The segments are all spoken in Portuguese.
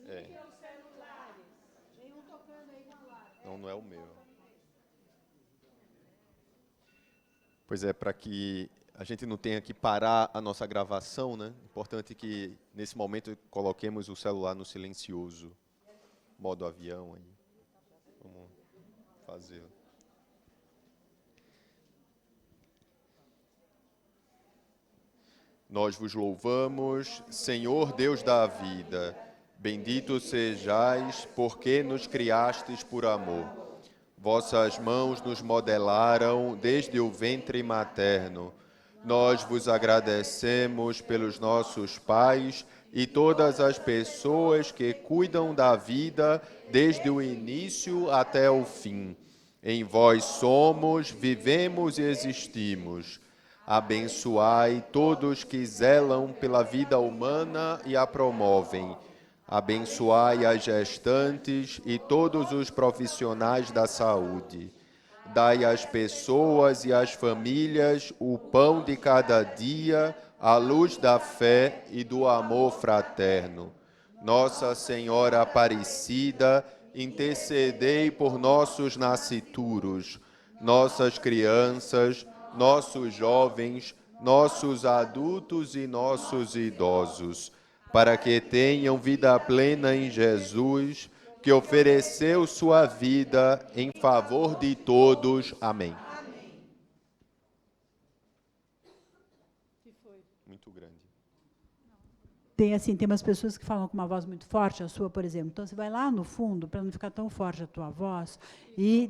É. Não, não é o meu. Pois é, para que a gente não tenha que parar a nossa gravação, né? Importante que nesse momento coloquemos o celular no silencioso, modo avião aí. Vamos fazer. Nós vos louvamos, Senhor Deus da vida. Bendito sejais, porque nos criastes por amor. Vossas mãos nos modelaram desde o ventre materno. Nós vos agradecemos pelos nossos pais e todas as pessoas que cuidam da vida desde o início até o fim. Em vós somos, vivemos e existimos. Abençoai todos que zelam pela vida humana e a promovem. Abençoai as gestantes e todos os profissionais da saúde. Dai às pessoas e às famílias o pão de cada dia, a luz da fé e do amor fraterno. Nossa Senhora Aparecida, intercedei por nossos nascituros, nossas crianças, nossos jovens, nossos adultos e nossos idosos, para que tenham vida plena em Jesus, que ofereceu sua vida em favor de todos. Amém. Muito grande. Tem umas pessoas que falam com uma voz muito forte, a sua, por exemplo. Então, você vai lá no fundo, para não ficar tão forte a tua voz, e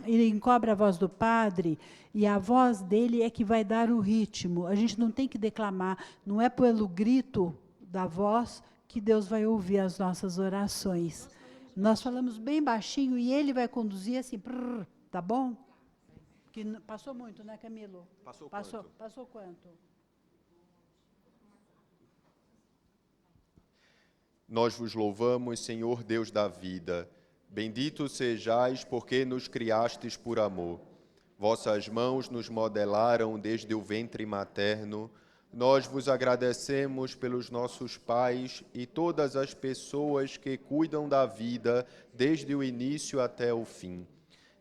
ele encobre a voz do padre, e a voz dele é que vai dar o ritmo. A gente não tem que declamar, não é pelo grito da voz que Deus vai ouvir as nossas orações. Nós falamos bem baixinho e ele vai conduzir assim, tá bom? Que passou muito, né, Camilo? Passou quanto? Nós vos louvamos, Senhor Deus da vida. Bendito sejais, porque nos criastes por amor. Vossas mãos nos modelaram desde o ventre materno. Nós vos agradecemos pelos nossos pais e todas as pessoas que cuidam da vida desde o início até o fim.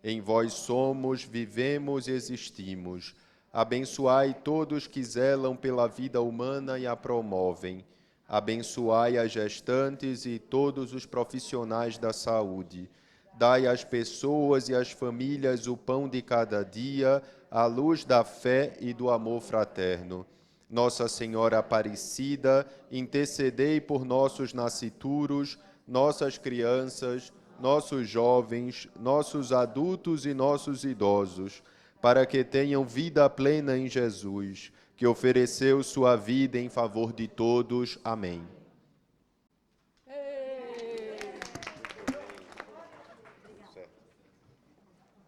Em vós somos, vivemos e existimos. Abençoai todos que zelam pela vida humana e a promovem. Abençoai as gestantes e todos os profissionais da saúde. Dai às pessoas e às famílias o pão de cada dia, a luz da fé e do amor fraterno. Nossa Senhora Aparecida, intercedei por nossos nascituros, nossas crianças, nossos jovens, nossos adultos e nossos idosos, para que tenham vida plena em Jesus, que ofereceu sua vida em favor de todos. Amém.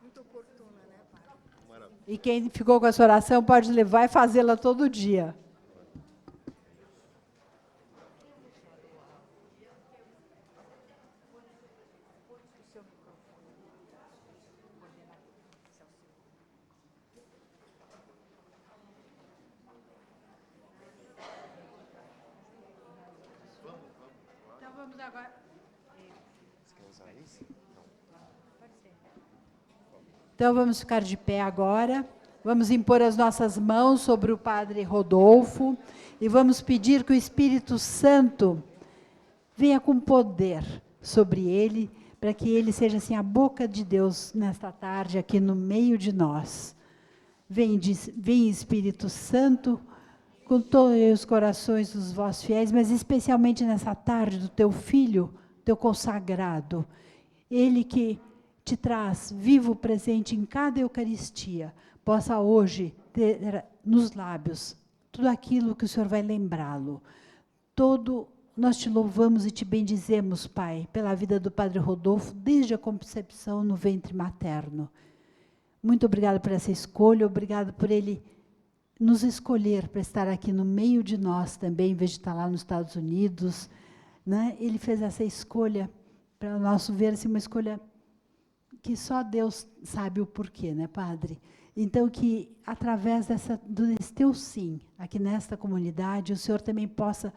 Muito oportuna, né, Padre? E quem ficou com essa oração pode levar e fazê-la todo dia. Então vamos agora. Então vamos ficar de pé agora. Vamos impor as nossas mãos sobre o Padre Rodolfo e vamos pedir que o Espírito Santo venha com poder sobre ele, para que ele seja assim a boca de Deus nesta tarde aqui no meio de nós. Vem Espírito Santo, com todos os corações dos vossos fiéis, mas especialmente nessa tarde do teu filho, teu consagrado. Ele que te traz vivo presente em cada Eucaristia, possa hoje ter nos lábios tudo aquilo que o Senhor vai lembrá-lo. Nós te louvamos e te bendizemos, Pai, pela vida do Padre Rodolfo, desde a concepção no ventre materno. Muito obrigada por essa escolha, obrigado por ele nos escolher para estar aqui no meio de nós também, em vez de estar lá nos Estados Unidos, né? Ele fez essa escolha, para nós ver assim, uma escolha que só Deus sabe o porquê, né, Padre? Então, que através desse teu sim, aqui nesta comunidade, o Senhor também possa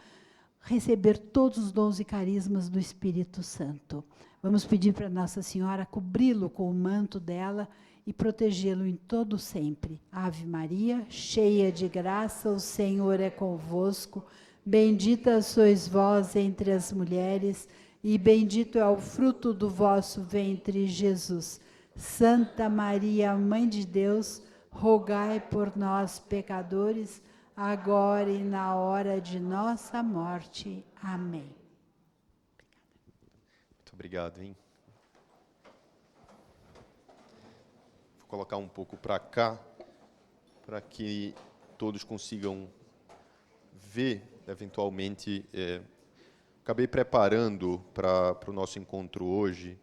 receber todos os dons e carismas do Espírito Santo. Vamos pedir para Nossa Senhora cobri-lo com o manto dela e protegê-lo em todo sempre. Ave Maria, cheia de graça, o Senhor é convosco. Bendita sois vós entre as mulheres, e bendito é o fruto do vosso ventre, Jesus. Santa Maria, Mãe de Deus, rogai por nós, pecadores, agora e na hora de nossa morte. Amém. Muito obrigado, hein? Vou colocar um pouco para cá, para que todos consigam ver, eventualmente. Acabei preparando para o nosso encontro hoje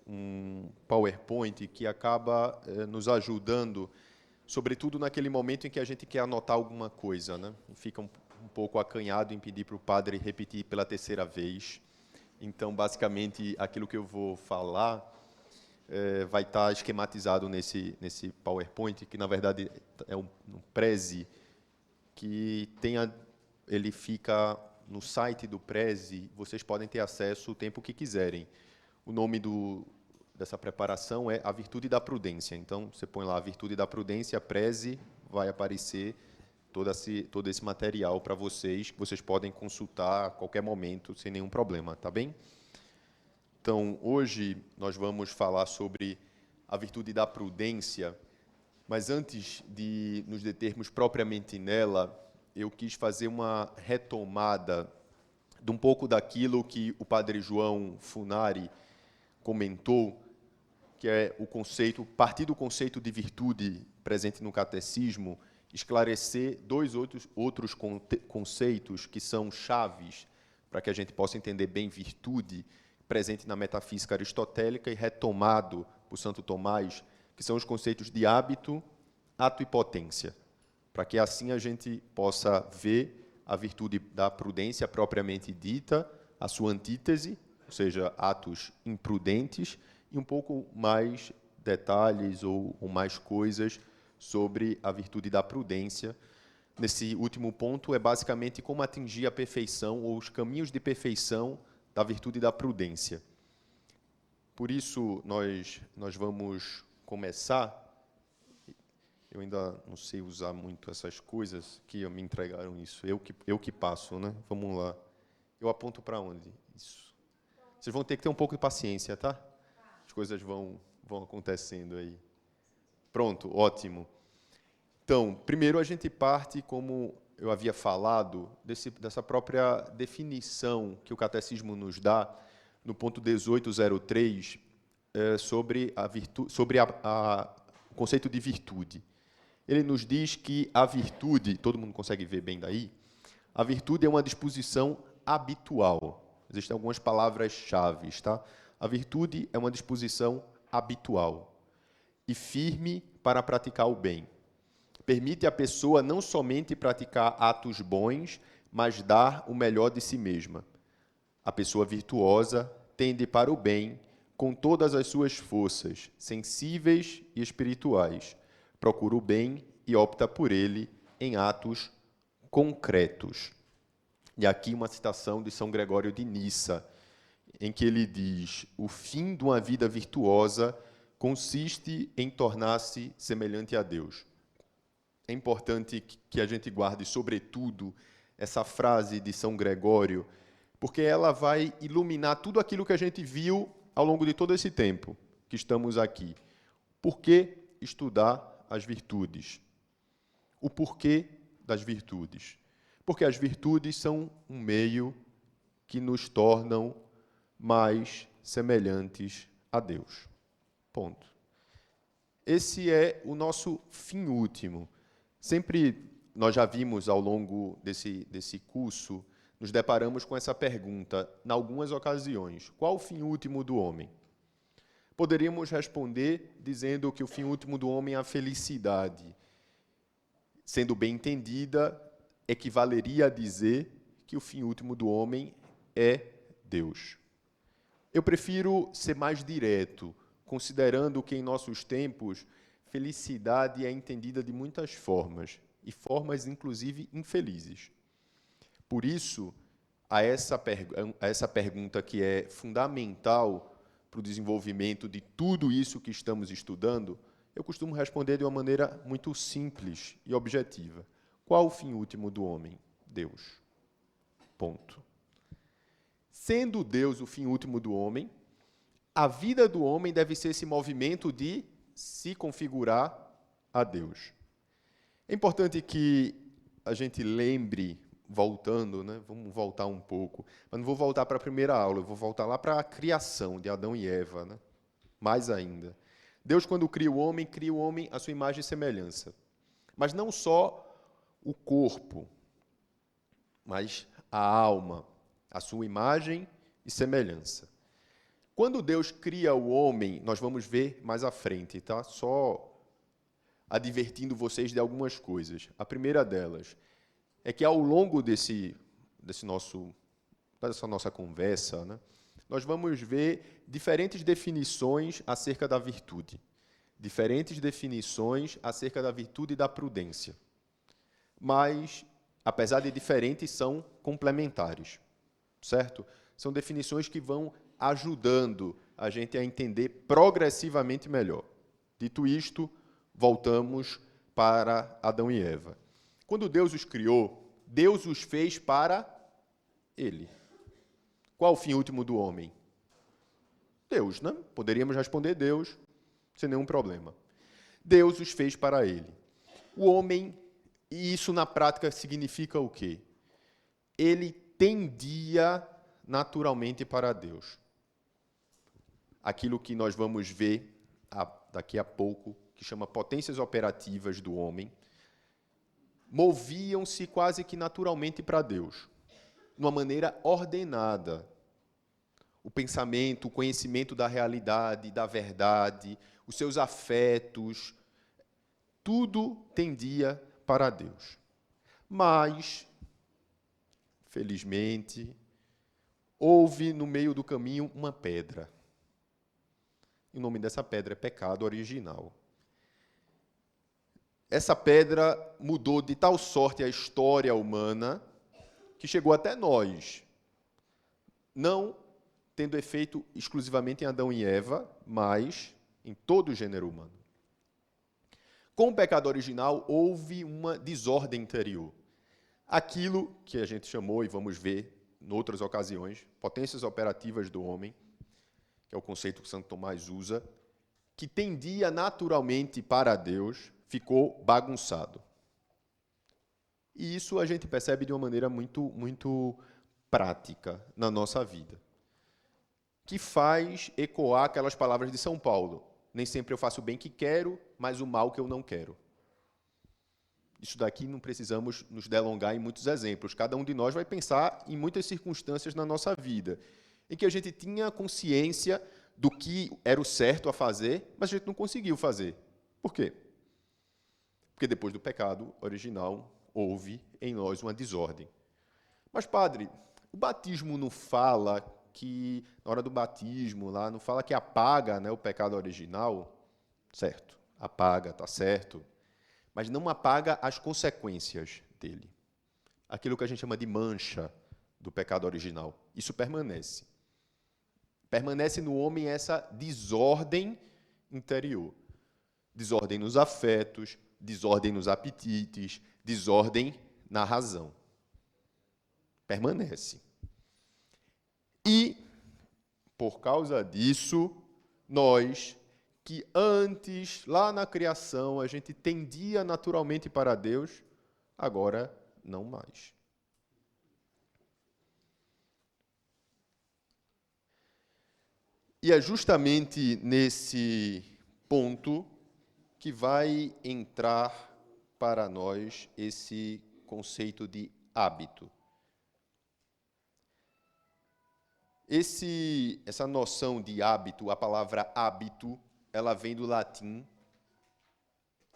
um PowerPoint que acaba nos ajudando, sobretudo naquele momento em que a gente quer anotar alguma coisa, né? E fica um pouco acanhado em pedir para o padre repetir pela terceira vez. Então, basicamente, aquilo que eu vou falar vai estar esquematizado nesse PowerPoint, que, na verdade, é um Prezi, que ele fica no site do Prezi, vocês podem ter acesso o tempo que quiserem. O nome dessa preparação é A Virtude da Prudência. Então, você põe lá A Virtude da Prudência, Prezi, vai aparecer todo esse material para vocês, que vocês podem consultar a qualquer momento, sem nenhum problema, tá bem? Então, hoje nós vamos falar sobre a virtude da prudência, mas antes de nos determos propriamente nela, eu quis fazer uma retomada de um pouco daquilo que o padre João Funari comentou, que é o conceito, partir do conceito de virtude presente no catecismo, esclarecer dois outros conceitos que são chaves para que a gente possa entender bem virtude, presente na metafísica aristotélica e retomado por Santo Tomás, que são os conceitos de hábito, ato e potência, para que assim a gente possa ver a virtude da prudência propriamente dita, a sua antítese, ou seja, atos imprudentes, e um pouco mais detalhes ou mais coisas sobre a virtude da prudência. Nesse último ponto é basicamente como atingir a perfeição ou os caminhos de perfeição da virtude da prudência. Por isso, nós vamos começar. Eu ainda não sei usar muito essas coisas que me entregaram isso. Eu que passo, né? Vamos lá. Eu aponto para onde? Isso. Vocês vão ter que ter um pouco de paciência, tá? As coisas vão acontecendo aí. Pronto, ótimo. Então, primeiro a gente parte, como eu havia falado, dessa própria definição que o Catecismo nos dá, no ponto 1803, sobre o conceito de virtude. Ele nos diz que a virtude, todo mundo consegue ver bem daí, a virtude é uma disposição habitual. Existem algumas palavras-chave, tá? A virtude é uma disposição habitual e firme para praticar o bem. Permite à pessoa não somente praticar atos bons, mas dar o melhor de si mesma. A pessoa virtuosa tende para o bem com todas as suas forças, sensíveis e espirituais. Procura o bem e opta por ele em atos concretos. E aqui uma citação de São Gregório de Nissa, em que ele diz: o fim de uma vida virtuosa consiste em tornar-se semelhante a Deus. É importante que a gente guarde, sobretudo, essa frase de São Gregório, porque ela vai iluminar tudo aquilo que a gente viu ao longo de todo esse tempo que estamos aqui. Por que estudar as virtudes? O porquê das virtudes? Porque as virtudes são um meio que nos tornam mais semelhantes a Deus. Ponto. Esse é o nosso fim último. Sempre nós já vimos ao longo desse curso, nos deparamos com essa pergunta, em algumas ocasiões: qual o fim último do homem? Poderíamos responder dizendo que o fim último do homem é a felicidade. Sendo bem entendida, equivaleria a dizer que o fim último do homem é Deus. Eu prefiro ser mais direto, considerando que em nossos tempos felicidade é entendida de muitas formas, e formas inclusive infelizes. Por isso, a essa pergunta que é fundamental para o desenvolvimento de tudo isso que estamos estudando, eu costumo responder de uma maneira muito simples e objetiva. Qual o fim último do homem? Deus. Ponto. Sendo Deus o fim último do homem, a vida do homem deve ser esse movimento de se configurar a Deus. É importante que a gente lembre, voltando, né? Vamos voltar um pouco, mas não vou voltar para a primeira aula, eu vou voltar lá para a criação de Adão e Eva, né? Mais ainda. Deus, quando cria o homem à sua imagem e semelhança. Mas não só o corpo, mas a alma, a sua imagem e semelhança. Quando Deus cria o homem, nós vamos ver mais à frente, tá? Só advertindo vocês de algumas coisas. A primeira delas é que ao longo dessa nossa conversa, né, nós vamos ver diferentes definições acerca da virtude. Diferentes definições acerca da virtude e da prudência. Mas, apesar de diferentes, são complementares. Certo? São definições que vão ajudando a gente a entender progressivamente melhor. Dito isto, voltamos para Adão e Eva. Quando Deus os criou, Deus os fez para Ele. Qual o fim último do homem? Deus, né? Poderíamos responder Deus, sem nenhum problema. Deus os fez para Ele. O homem, e isso na prática significa o quê? Ele tendia naturalmente para Deus. Aquilo que nós vamos ver daqui a pouco, que chama potências operativas do homem, moviam-se quase que naturalmente para Deus, de uma maneira ordenada. O pensamento, o conhecimento da realidade, da verdade, os seus afetos, tudo tendia para Deus. Mas, felizmente, houve no meio do caminho uma pedra. E o nome dessa pedra é pecado original. Essa pedra mudou de tal sorte a história humana que chegou até nós, não tendo efeito exclusivamente em Adão e Eva, mas em todo o gênero humano. Com o pecado original, houve uma desordem interior. Aquilo que a gente chamou, e vamos ver em outras ocasiões, potências operativas do homem, que é o conceito que Santo Tomás usa, que tendia naturalmente para Deus, ficou bagunçado. E isso a gente percebe de uma maneira muito prática na nossa vida, que faz ecoar aquelas palavras de São Paulo: nem sempre eu faço o bem que quero, mas o mal que eu não quero. Isso daqui não precisamos nos delongar em muitos exemplos. Cada um de nós vai pensar em muitas circunstâncias na nossa vida, em que a gente tinha consciência do que era o certo a fazer, mas a gente não conseguiu fazer. Por quê? Porque depois do pecado original, houve em nós uma desordem. Mas, padre, o batismo não fala que, na hora do batismo, lá, não fala que apaga, né, o pecado original? Certo, apaga, está certo. Mas não apaga as consequências dele. Aquilo que a gente chama de mancha do pecado original. Isso permanece. Permanece no homem essa desordem interior. Desordem nos afetos, desordem nos apetites, desordem na razão. Permanece. E, por causa disso, nós, que antes, lá na criação, a gente tendia naturalmente para Deus, agora não mais. E é justamente nesse ponto que vai entrar para nós esse conceito de hábito. Essa noção de hábito, a palavra hábito, ela vem do latim,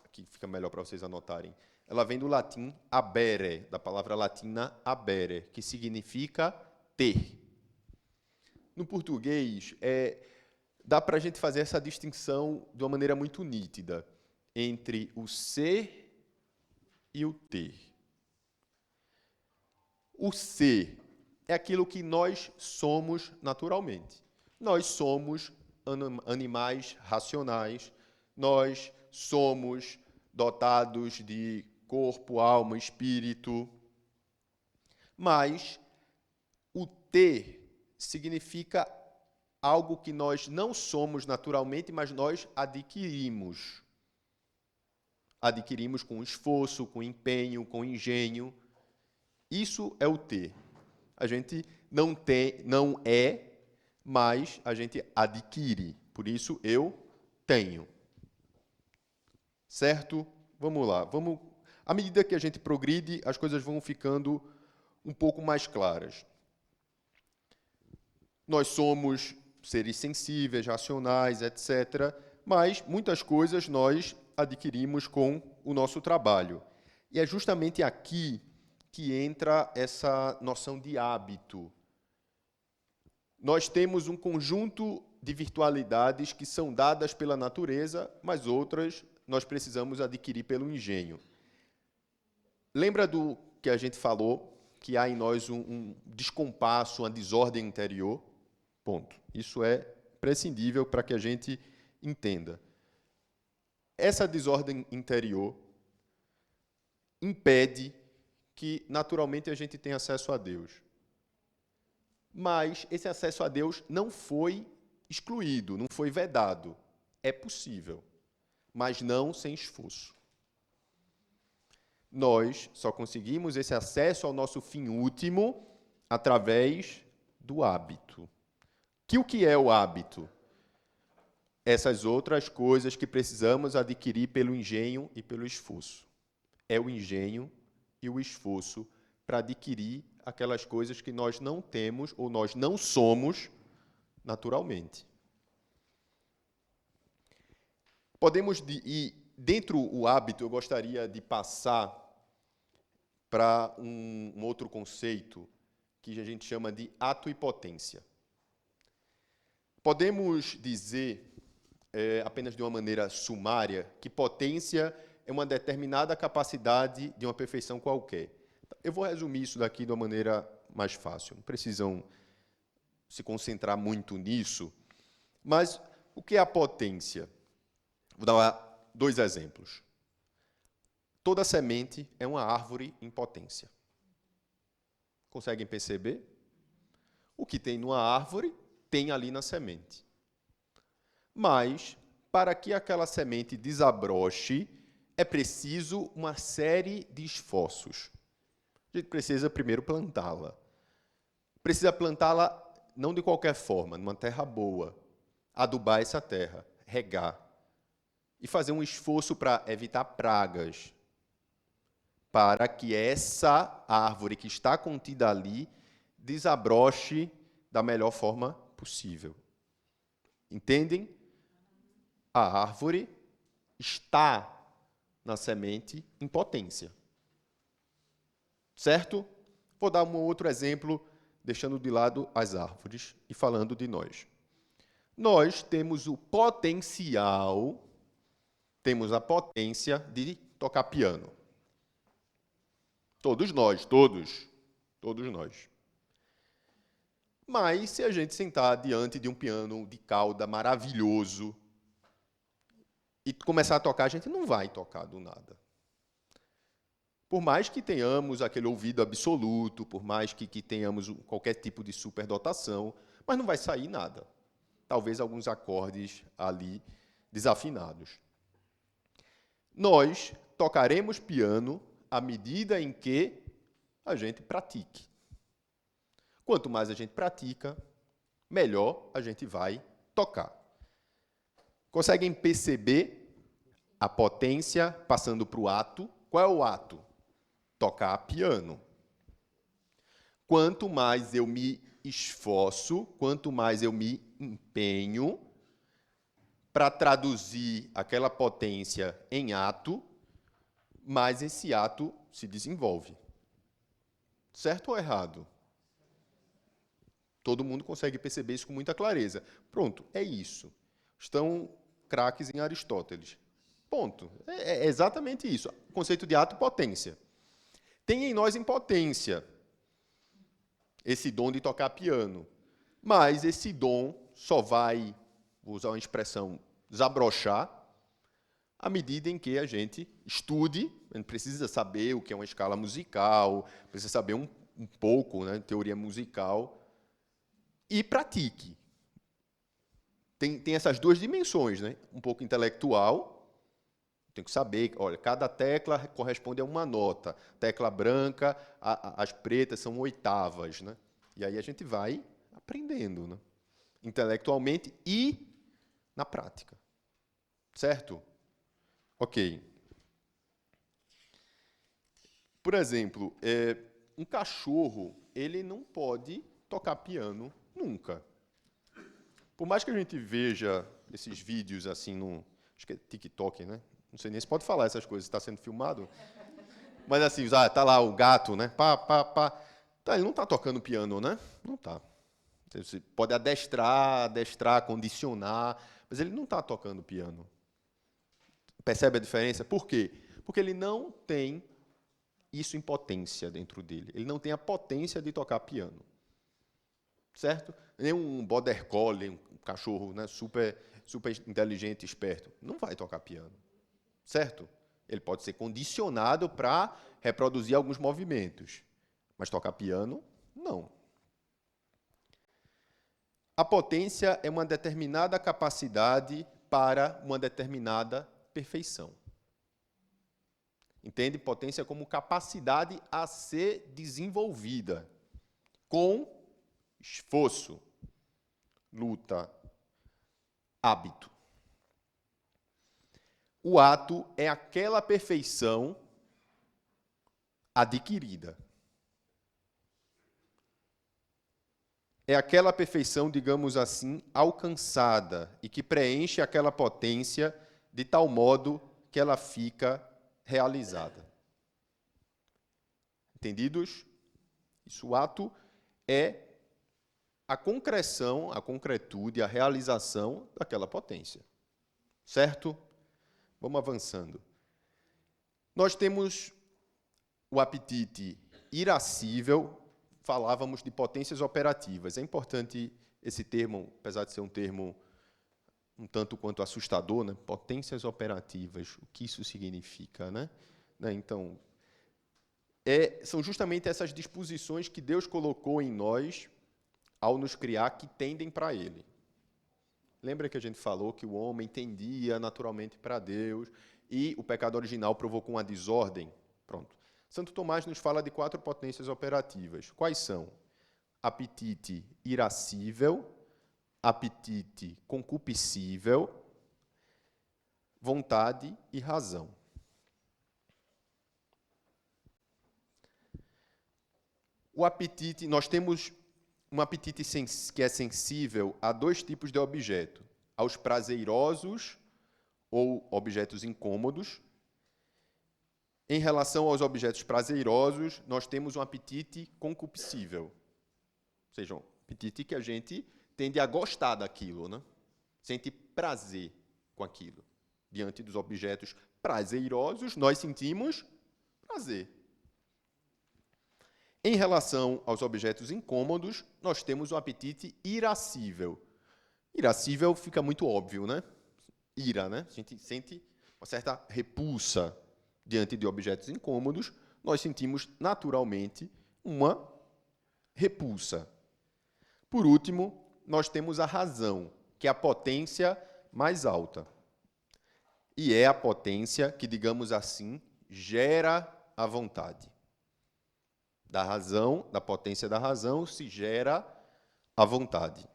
aqui fica melhor para vocês anotarem, ela vem do latim habere, da palavra latina habere, que significa ter. No português, dá para a gente fazer essa distinção de uma maneira muito nítida entre o ser e o ter. O ser é aquilo que nós somos naturalmente. Nós somos animais racionais, nós somos dotados de corpo, alma, espírito. Mas o ter significa algo que nós não somos naturalmente, mas nós adquirimos. Adquirimos com esforço, com empenho, com engenho. Isso é o ter. A gente não é, mas a gente adquire. Por isso, eu tenho. Certo? Vamos lá. À medida que a gente progride, as coisas vão ficando um pouco mais claras. Nós somos seres sensíveis, racionais, etc., mas muitas coisas nós adquirimos com o nosso trabalho. E é justamente aqui que entra essa noção de hábito. Nós temos um conjunto de virtualidades que são dadas pela natureza, mas outras nós precisamos adquirir pelo engenho. Lembra do que a gente falou, que há em nós um descompasso, uma desordem interior? Ponto. Isso é prescindível para que a gente entenda. Essa desordem interior impede que, naturalmente, a gente tenha acesso a Deus. Mas esse acesso a Deus não foi excluído, não foi vedado. É possível, mas não sem esforço. Nós só conseguimos esse acesso ao nosso fim último através do hábito. O que é o hábito? Essas outras coisas que precisamos adquirir pelo engenho e pelo esforço. É o engenho e o esforço para adquirir aquelas coisas que nós não temos ou nós não somos naturalmente. Podemos ir dentro do hábito, eu gostaria de passar para um outro conceito que a gente chama de ato e potência. Podemos dizer, apenas de uma maneira sumária, que potência é uma determinada capacidade de uma perfeição qualquer. Eu vou resumir isso daqui de uma maneira mais fácil. Não precisam se concentrar muito nisso. Mas o que é a potência? Vou dar 2 exemplos. Toda semente é uma árvore em potência. Conseguem perceber? O que tem numa árvore, tem ali na semente. Mas, para que aquela semente desabroche, é preciso uma série de esforços. A gente precisa primeiro plantá-la. Precisa plantá-la não de qualquer forma, numa terra boa. Adubar essa terra, regar. E fazer um esforço para evitar pragas, para que essa árvore que está contida ali desabroche da melhor forma possível. Entendem? A árvore está na semente em potência. Certo? Vou dar um outro exemplo, deixando de lado as árvores e falando de nós. Nós temos o potencial, temos a potência de tocar piano. Todos nós, todos nós. Mas, se a gente sentar diante de um piano de cauda maravilhoso e começar a tocar, a gente não vai tocar do nada. Por mais que tenhamos aquele ouvido absoluto, por mais que tenhamos qualquer tipo de superdotação, mas não vai sair nada. Talvez alguns acordes ali desafinados. Nós tocaremos piano à medida em que a gente pratique. Quanto mais a gente pratica, melhor a gente vai tocar. Conseguem perceber a potência passando para o ato? Qual é o ato? Tocar piano. Quanto mais eu me esforço, quanto mais eu me empenho para traduzir aquela potência em ato, mais esse ato se desenvolve. Certo ou errado? Todo mundo consegue perceber isso com muita clareza. Pronto, é isso. Estão craques em Aristóteles. Ponto. É exatamente isso. O conceito de ato, potência. Tem em nós impotência. esse dom de tocar piano. Mas esse dom só vai, vou usar uma expressão, desabrochar à medida em que a gente estude. A gente precisa saber o que é uma escala musical, precisa saber um pouco, né, de teoria musical, e pratique. Tem essas duas dimensões, né? Um pouco intelectual, tem que saber, olha, cada tecla corresponde a uma nota. Tecla branca, as pretas são oitavas, né? E aí a gente vai aprendendo, né? Intelectualmente e na prática. Certo? Ok. Por exemplo, um cachorro, ele não pode tocar piano nunca. Por mais que a gente veja esses vídeos assim no, acho que é TikTok, né? Não sei nem se pode falar essas coisas, está sendo filmado. Mas assim, tá lá o gato, né? Pá, pá, pá. Tá, ele não está tocando piano, né? Não está. Você pode adestrar, condicionar, mas ele não está tocando piano. Percebe a diferença? Por quê? Porque ele não tem isso em potência dentro dele. Ele não tem a potência de tocar piano. Certo? Nem um border collie, um cachorro, né, super inteligente, esperto, não vai tocar piano. Certo? Ele pode ser condicionado para reproduzir alguns movimentos, mas tocar piano, não. A potência é uma determinada capacidade para uma determinada perfeição. Entende? Potência como capacidade a ser desenvolvida com esforço, luta, hábito. O ato é aquela perfeição adquirida. É aquela perfeição, digamos assim, alcançada e que preenche aquela potência de tal modo que ela fica realizada. Entendidos? Isso, o ato é a concreção, a concretude, a realização daquela potência. Certo? Vamos avançando. Nós temos o apetite irascível, falávamos de potências operativas. É importante esse termo, apesar de ser um termo um tanto quanto assustador, né? Potências operativas, o que isso significa, né? Então, são justamente essas disposições que Deus colocou em nós ao nos criar, que tendem para Ele. Lembra que a gente falou que o homem tendia naturalmente para Deus e o pecado original provocou uma desordem? Pronto. Santo Tomás nos fala de 4 potências operativas. Quais são? Apetite irascível, apetite concupiscível, vontade e razão. O apetite, nós temos um apetite que é sensível a 2 tipos de objeto, aos prazerosos ou objetos incômodos. Em relação aos objetos prazerosos, nós temos um apetite concupiscível, ou seja, um apetite que a gente tende a gostar daquilo, né? Sente prazer com aquilo. Diante dos objetos prazerosos, nós sentimos prazer. Em relação aos objetos incômodos, nós temos um apetite irascível. Irascível fica muito óbvio, né? Ira, né? A gente sente uma certa repulsa diante de objetos incômodos, nós sentimos naturalmente uma repulsa. Por último, nós temos a razão, que é a potência mais alta. E é a potência que, digamos assim, gera a vontade. Da razão, da potência da razão, se gera a vontade.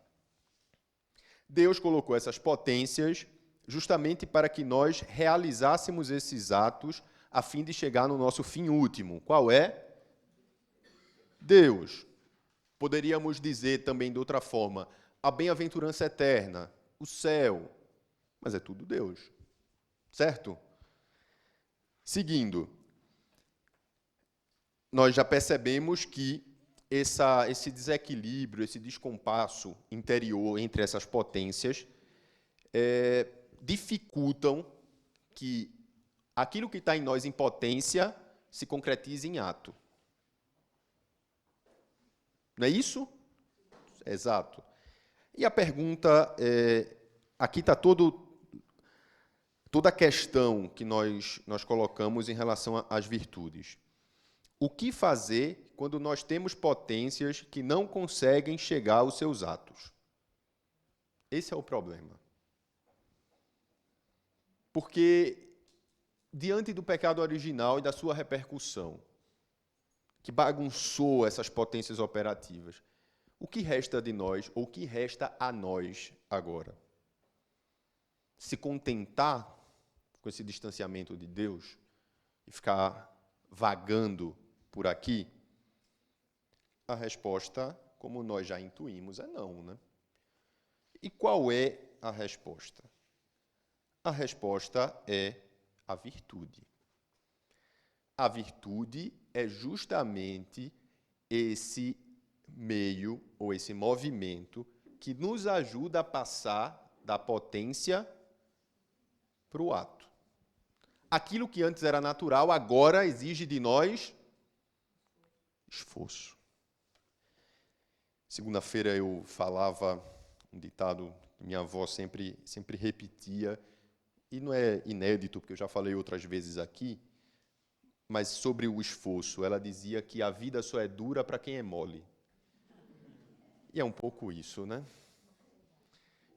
Deus colocou essas potências justamente para que nós realizássemos esses atos a fim de chegar no nosso fim último. Qual é? Deus. Poderíamos dizer também de outra forma, a bem-aventurança eterna, o céu. Mas é tudo Deus. Certo? Seguindo. Nós já percebemos que esse desequilíbrio, esse descompasso interior entre essas potências dificultam que aquilo que está em nós em potência se concretize em ato. Não é isso? Exato. E a pergunta, aqui está toda a questão que nós colocamos em relação às virtudes. O que fazer quando nós temos potências que não conseguem chegar aos seus atos? Esse é o problema. Porque, diante do pecado original e da sua repercussão, que bagunçou essas potências operativas, o que resta de nós, ou o que resta a nós agora? Se contentar com esse distanciamento de Deus e ficar vagando por aqui? A resposta, como nós já intuímos, é não, né? E qual é a resposta? A resposta é a virtude. A virtude é justamente esse meio, ou esse movimento, que nos ajuda a passar da potência para o ato. Aquilo que antes era natural, agora exige de nós esforço. Segunda-feira eu falava um ditado que minha avó sempre repetia, e não é inédito, porque eu já falei outras vezes aqui, mas sobre o esforço. Ela dizia que a vida só é dura para quem é mole. E é um pouco isso, né?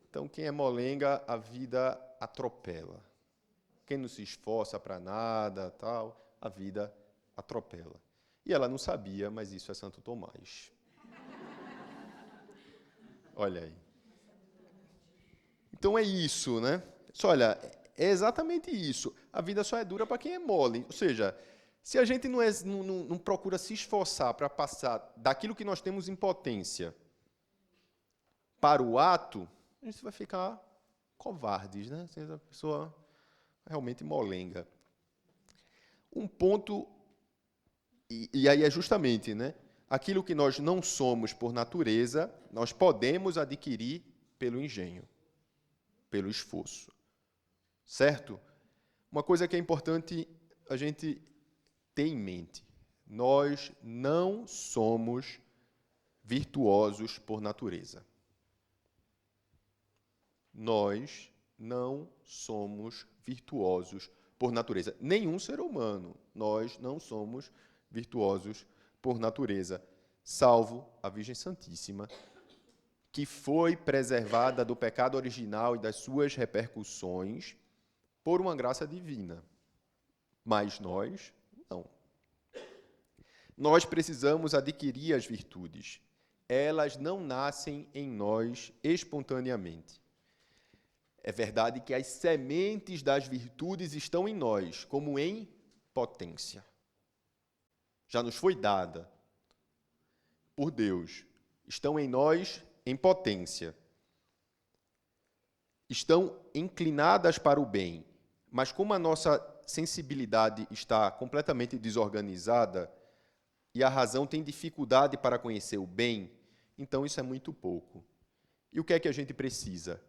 Então, quem é molenga, a vida atropela. Quem não se esforça para nada, tal, a vida atropela. E ela não sabia, mas isso é Santo Tomás. Olha aí. Então é isso, né? Só olha, é exatamente isso. A vida só é dura para quem é mole. Ou seja, se a gente não procura se esforçar para passar daquilo que nós temos em potência para o ato, a gente vai ficar covardes, né? A pessoa realmente molenga. Um ponto, e aí é justamente, né? Aquilo que nós não somos por natureza, nós podemos adquirir pelo engenho, pelo esforço. Certo? Uma coisa que é importante a gente ter em mente: nós não somos virtuosos por natureza. Nós não somos virtuosos por natureza. Nenhum ser humano. Nós não somos virtuosos por natureza, salvo a Virgem Santíssima, que foi preservada do pecado original e das suas repercussões por uma graça divina. Mas nós, não. Nós precisamos adquirir as virtudes. Elas não nascem em nós espontaneamente. É verdade que as sementes das virtudes estão em nós, como em potência. Já nos foi dada por Deus. Estão em nós em potência. Estão inclinadas para o bem. Mas como a nossa sensibilidade está completamente desorganizada e a razão tem dificuldade para conhecer o bem, então isso é muito pouco. E o que é que a gente precisa?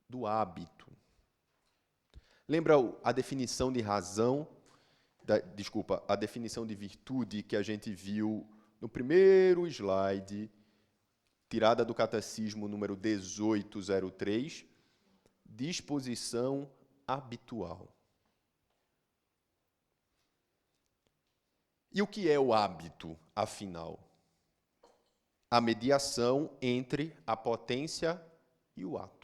Do hábito. Lembra a definição de razão, a definição de virtude que a gente viu no primeiro slide, tirada do Catecismo número 1803, disposição habitual. E o que é o hábito, afinal? A mediação entre a potência e o ato.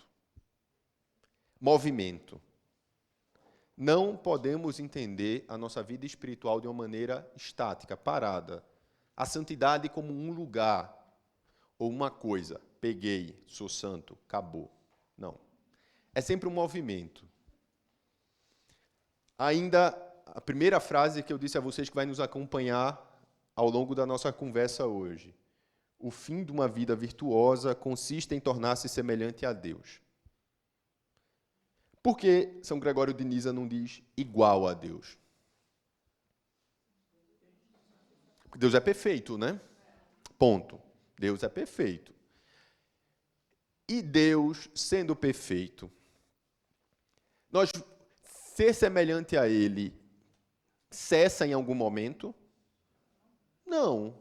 Movimento. Não podemos entender a nossa vida espiritual de uma maneira estática, parada. A santidade como um lugar ou uma coisa. Peguei, sou santo, acabou. Não. É sempre um movimento. Ainda a primeira frase que eu disse a vocês que vai nos acompanhar ao longo da nossa conversa hoje. O fim de uma vida virtuosa consiste em tornar-se semelhante a Deus. Por que São Gregório de Nisa não diz igual a Deus? Porque Deus é perfeito, né? Ponto. Deus é perfeito. E Deus, sendo perfeito, nós ser semelhante a Ele cessa em algum momento? Não.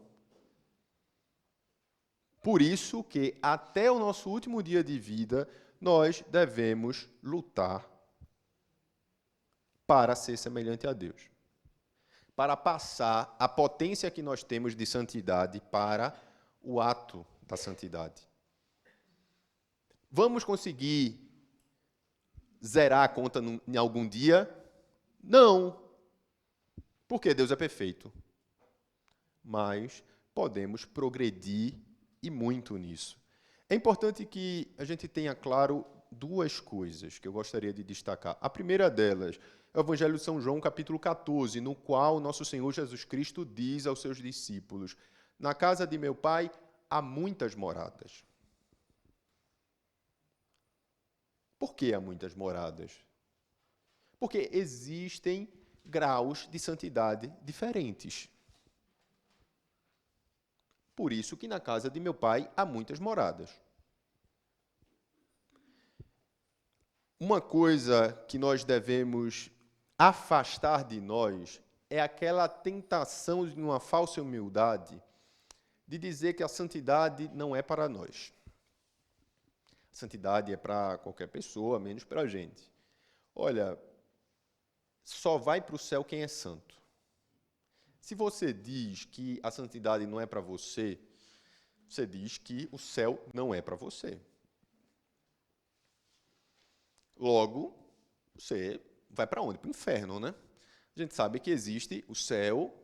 Por isso que, até o nosso último dia de vida, nós devemos lutar para ser semelhante a Deus. Para passar a potência que nós temos de santidade para o ato da santidade. Vamos conseguir zerar a conta em algum dia? Não. Porque Deus é perfeito. Mas podemos progredir e muito nisso. É importante que a gente tenha claro duas coisas que eu gostaria de destacar. A primeira delas é o Evangelho de São João, capítulo 14, no qual nosso Senhor Jesus Cristo diz aos seus discípulos: na casa de meu Pai há muitas moradas. Por que há muitas moradas? Porque existem graus de santidade diferentes. Por isso que na casa de meu Pai há muitas moradas. Uma coisa que nós devemos afastar de nós é aquela tentação de uma falsa humildade de dizer que a santidade não é para nós. A santidade é para qualquer pessoa, menos para a gente. Olha, só vai para o céu quem é santo. Se você diz que a santidade não é para você, você diz que o céu não é para você. Logo, você vai para onde? Para o inferno, né? A gente sabe que existe o céu,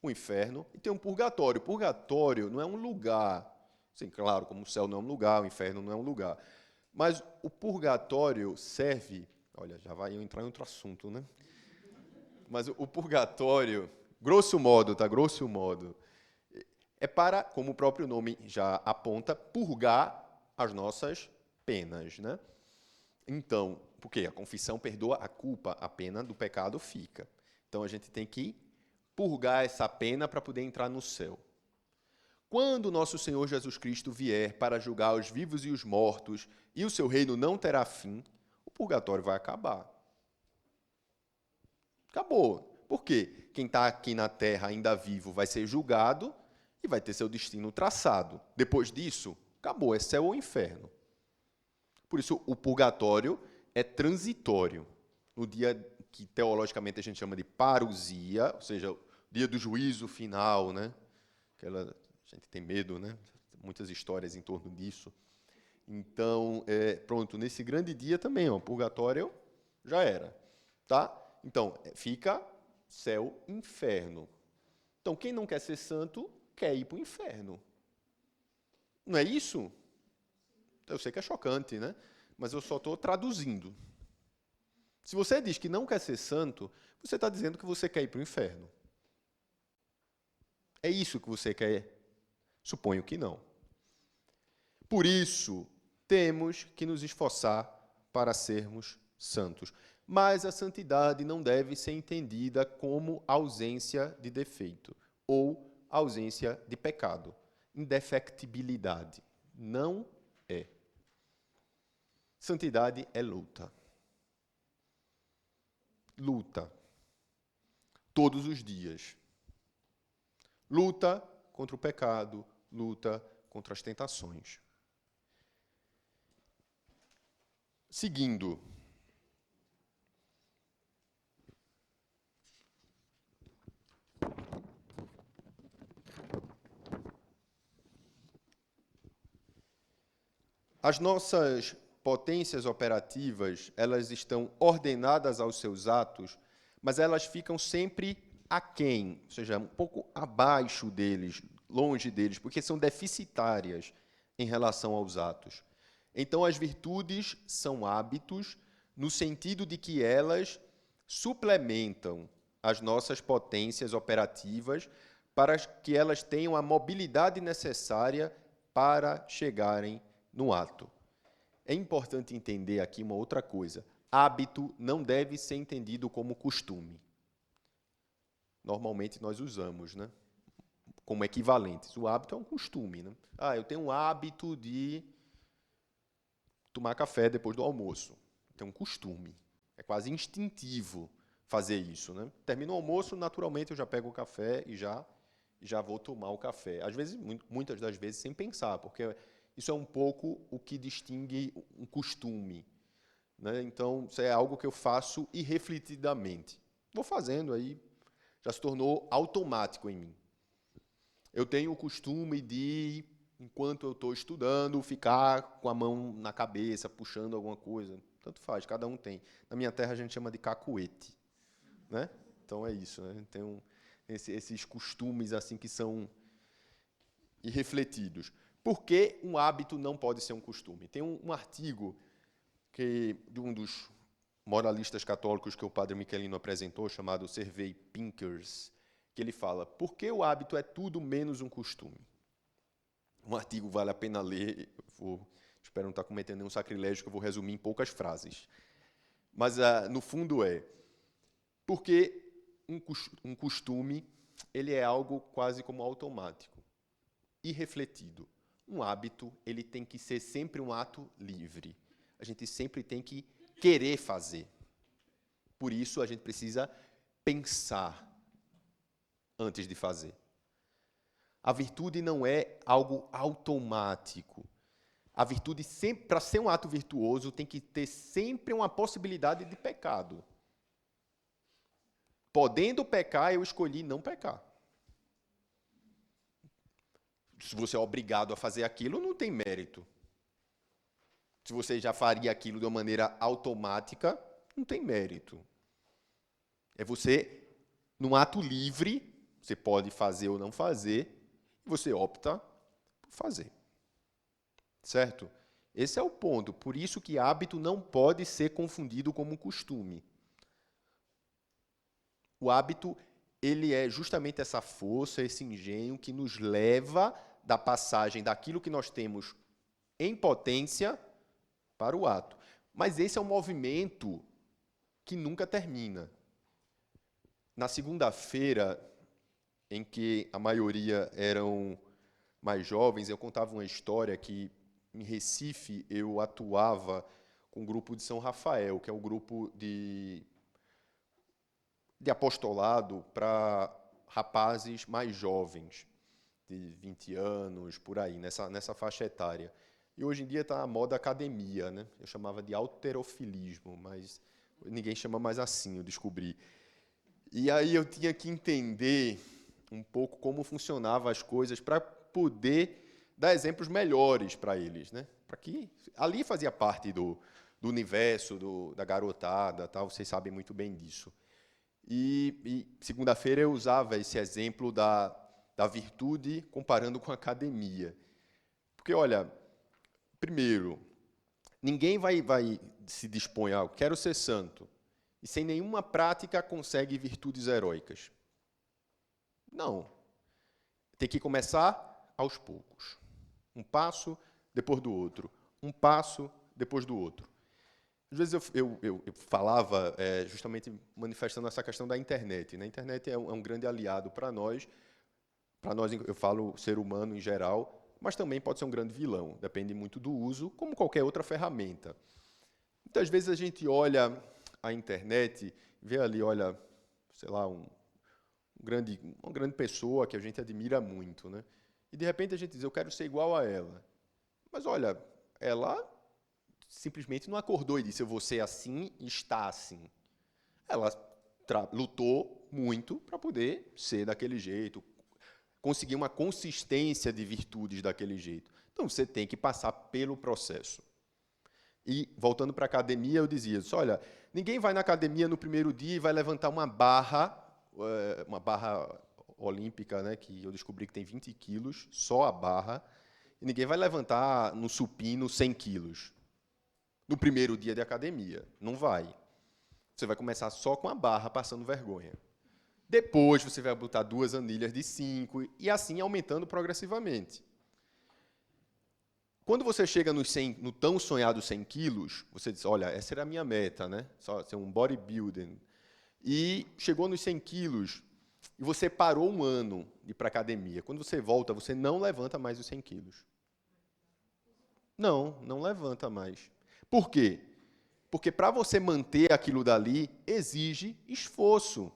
o inferno e tem um purgatório. O purgatório não é um lugar. Sim, claro, como o céu não é um lugar, o inferno não é um lugar. Mas o purgatório serve... Olha, já vai entrar em outro assunto, né? Mas o purgatório, grosso modo, tá? Grosso modo, é para, como o próprio nome já aponta, purgar as nossas penas, né? Então, porque a confissão perdoa a culpa, a pena do pecado fica. Então, a gente tem que purgar essa pena para poder entrar no céu. Quando nosso Senhor Jesus Cristo vier para julgar os vivos e os mortos, e o seu reino não terá fim, o purgatório vai acabar. Acabou. Por quê? Quem está aqui na Terra ainda vivo vai ser julgado e vai ter seu destino traçado. Depois disso, acabou, é céu ou inferno. Por isso, o purgatório é transitório. No dia que teologicamente a gente chama de parousia, ou seja, o dia do juízo final, né? A gente tem medo, né? Muitas histórias em torno disso. Então, pronto, nesse grande dia também, o purgatório já era, tá? Então, fica céu, inferno. Então, quem não quer ser santo, quer ir para o inferno. Não é isso? Eu sei que é chocante, né? Mas eu só estou traduzindo. Se você diz que não quer ser santo, você está dizendo que você quer ir para o inferno. É isso que você quer? Suponho que não. Por isso, temos que nos esforçar para sermos santos. Mas a santidade não deve ser entendida como ausência de defeito ou ausência de pecado. Indefectibilidade. Não é. Santidade é luta. Luta. Todos os dias. Luta contra o pecado, luta contra as tentações. Seguindo. As nossas potências operativas, elas estão ordenadas aos seus atos, mas elas ficam sempre aquém, ou seja, um pouco abaixo deles, longe deles, porque são deficitárias em relação aos atos. Então, as virtudes são hábitos no sentido de que elas suplementam as nossas potências operativas para que elas tenham a mobilidade necessária para chegarem no ato. É importante entender aqui uma outra coisa. Hábito não deve ser entendido como costume. Normalmente nós usamos, né, como equivalentes. O hábito é um costume, né? Eu tenho um hábito de tomar café depois do almoço. Tem um costume. É quase instintivo fazer isso, né? Termina o almoço, naturalmente eu já pego o café e já e já vou tomar o café. Às vezes, muitas das vezes, sem pensar, porque isso é um pouco o que distingue um costume, né? Então, isso é algo que eu faço irrefletidamente. Vou fazendo aí, já se tornou automático em mim. Eu tenho o costume de, enquanto eu estou estudando, ficar com a mão na cabeça, puxando alguma coisa. Tanto faz, cada um tem. Na minha terra a gente chama de cacuete, né? Então é isso, né? Tem esses costumes assim que são irrefletidos. Por que um hábito não pode ser um costume? Tem um artigo de um dos moralistas católicos que o padre Michelino apresentou, chamado Survey Pinkers, que ele fala: por que o hábito é tudo menos um costume? Um artigo vale a pena ler, espero não estar cometendo nenhum sacrilégio, que eu vou resumir em poucas frases. Mas, no fundo, porque um costume ele é algo quase como automático, irrefletido. Um hábito ele tem que ser sempre um ato livre. A gente sempre tem que querer fazer. Por isso, a gente precisa pensar antes de fazer. A virtude não é algo automático. A virtude, para ser um ato virtuoso, tem que ter sempre uma possibilidade de pecado. Podendo pecar, eu escolhi não pecar. Se você é obrigado a fazer aquilo, não tem mérito. Se você já faria aquilo de uma maneira automática, não tem mérito. É você, num ato livre, você pode fazer ou não fazer, e você opta por fazer. Certo? Esse é o ponto. Por isso que hábito não pode ser confundido como costume. O hábito, ele é justamente essa força, esse engenho que nos leva da passagem daquilo que nós temos em potência para o ato. Mas esse é um movimento que nunca termina. Na segunda-feira, em que a maioria eram mais jovens, eu contava uma história que, em Recife, eu atuava com o grupo de São Rafael, que é um grupo de apostolado para rapazes mais jovens, de 20 anos, por aí, nessa faixa etária. E hoje em dia está a moda academia, né? Eu chamava de halterofilismo, mas ninguém chama mais assim, eu descobri. E aí eu tinha que entender um pouco como funcionavam as coisas para poder dar exemplos melhores para eles, né? Para que ali fazia parte do universo da garotada, tal, vocês sabem muito bem disso. E segunda-feira eu usava esse exemplo da virtude comparando com a academia. Porque, olha, primeiro, ninguém vai se dispor a, eu quero ser santo, e sem nenhuma prática consegue virtudes heróicas. Não. Tem que começar aos poucos. Um passo depois do outro. Um passo depois do outro. Às vezes eu falava justamente manifestando essa questão da internet. A internet é um grande aliado para nós, eu falo ser humano em geral, mas também pode ser um grande vilão, depende muito do uso, como qualquer outra ferramenta. Muitas vezes a gente olha a internet, vê ali, olha, sei lá, uma grande pessoa que a gente admira muito, né? E de repente a gente diz, eu quero ser igual a ela. Mas olha, ela simplesmente não acordou e disse, eu vou ser assim e está assim. Ela lutou muito para poder ser daquele jeito, conseguir uma consistência de virtudes daquele jeito. Então, você tem que passar pelo processo. E, voltando para a academia, eu dizia, olha, ninguém vai na academia no primeiro dia e vai levantar uma barra olímpica, né, que eu descobri que tem 20 quilos, só a barra, e ninguém vai levantar no supino 100 quilos. No primeiro dia de academia. Não vai. Você vai começar só com a barra, passando vergonha. Depois você vai botar 2 anilhas de 5 e assim aumentando progressivamente. Quando você chega no tão sonhado 100 quilos, você diz, olha, essa era a minha meta, né? Só ser um bodybuilding. E chegou nos 100 quilos e você parou um ano de ir para a academia. Quando você volta, você não levanta mais os 100 quilos. Não levanta mais. Por quê? Porque para você manter aquilo dali, exige esforço.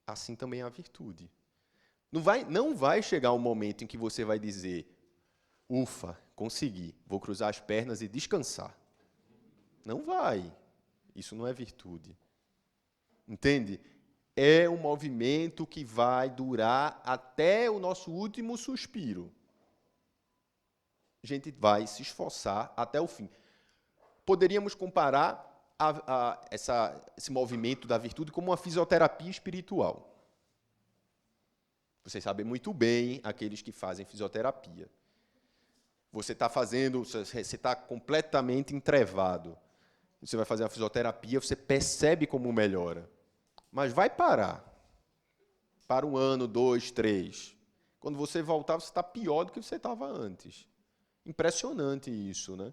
Assim também é a virtude. Não vai chegar um momento em que você vai dizer, ufa, consegui, vou cruzar as pernas e descansar. Não vai. Isso não é virtude. Entende? É um movimento que vai durar até o nosso último suspiro. A gente vai se esforçar até o fim. Poderíamos comparar esse movimento da virtude como uma fisioterapia espiritual. Vocês sabem muito bem, aqueles que fazem fisioterapia. Você está completamente entrevado. Você vai fazer a fisioterapia, você percebe como melhora. Mas vai parar. Para 1 ano, 2, 3. Quando você voltar, você está pior do que você estava antes. Impressionante isso, né?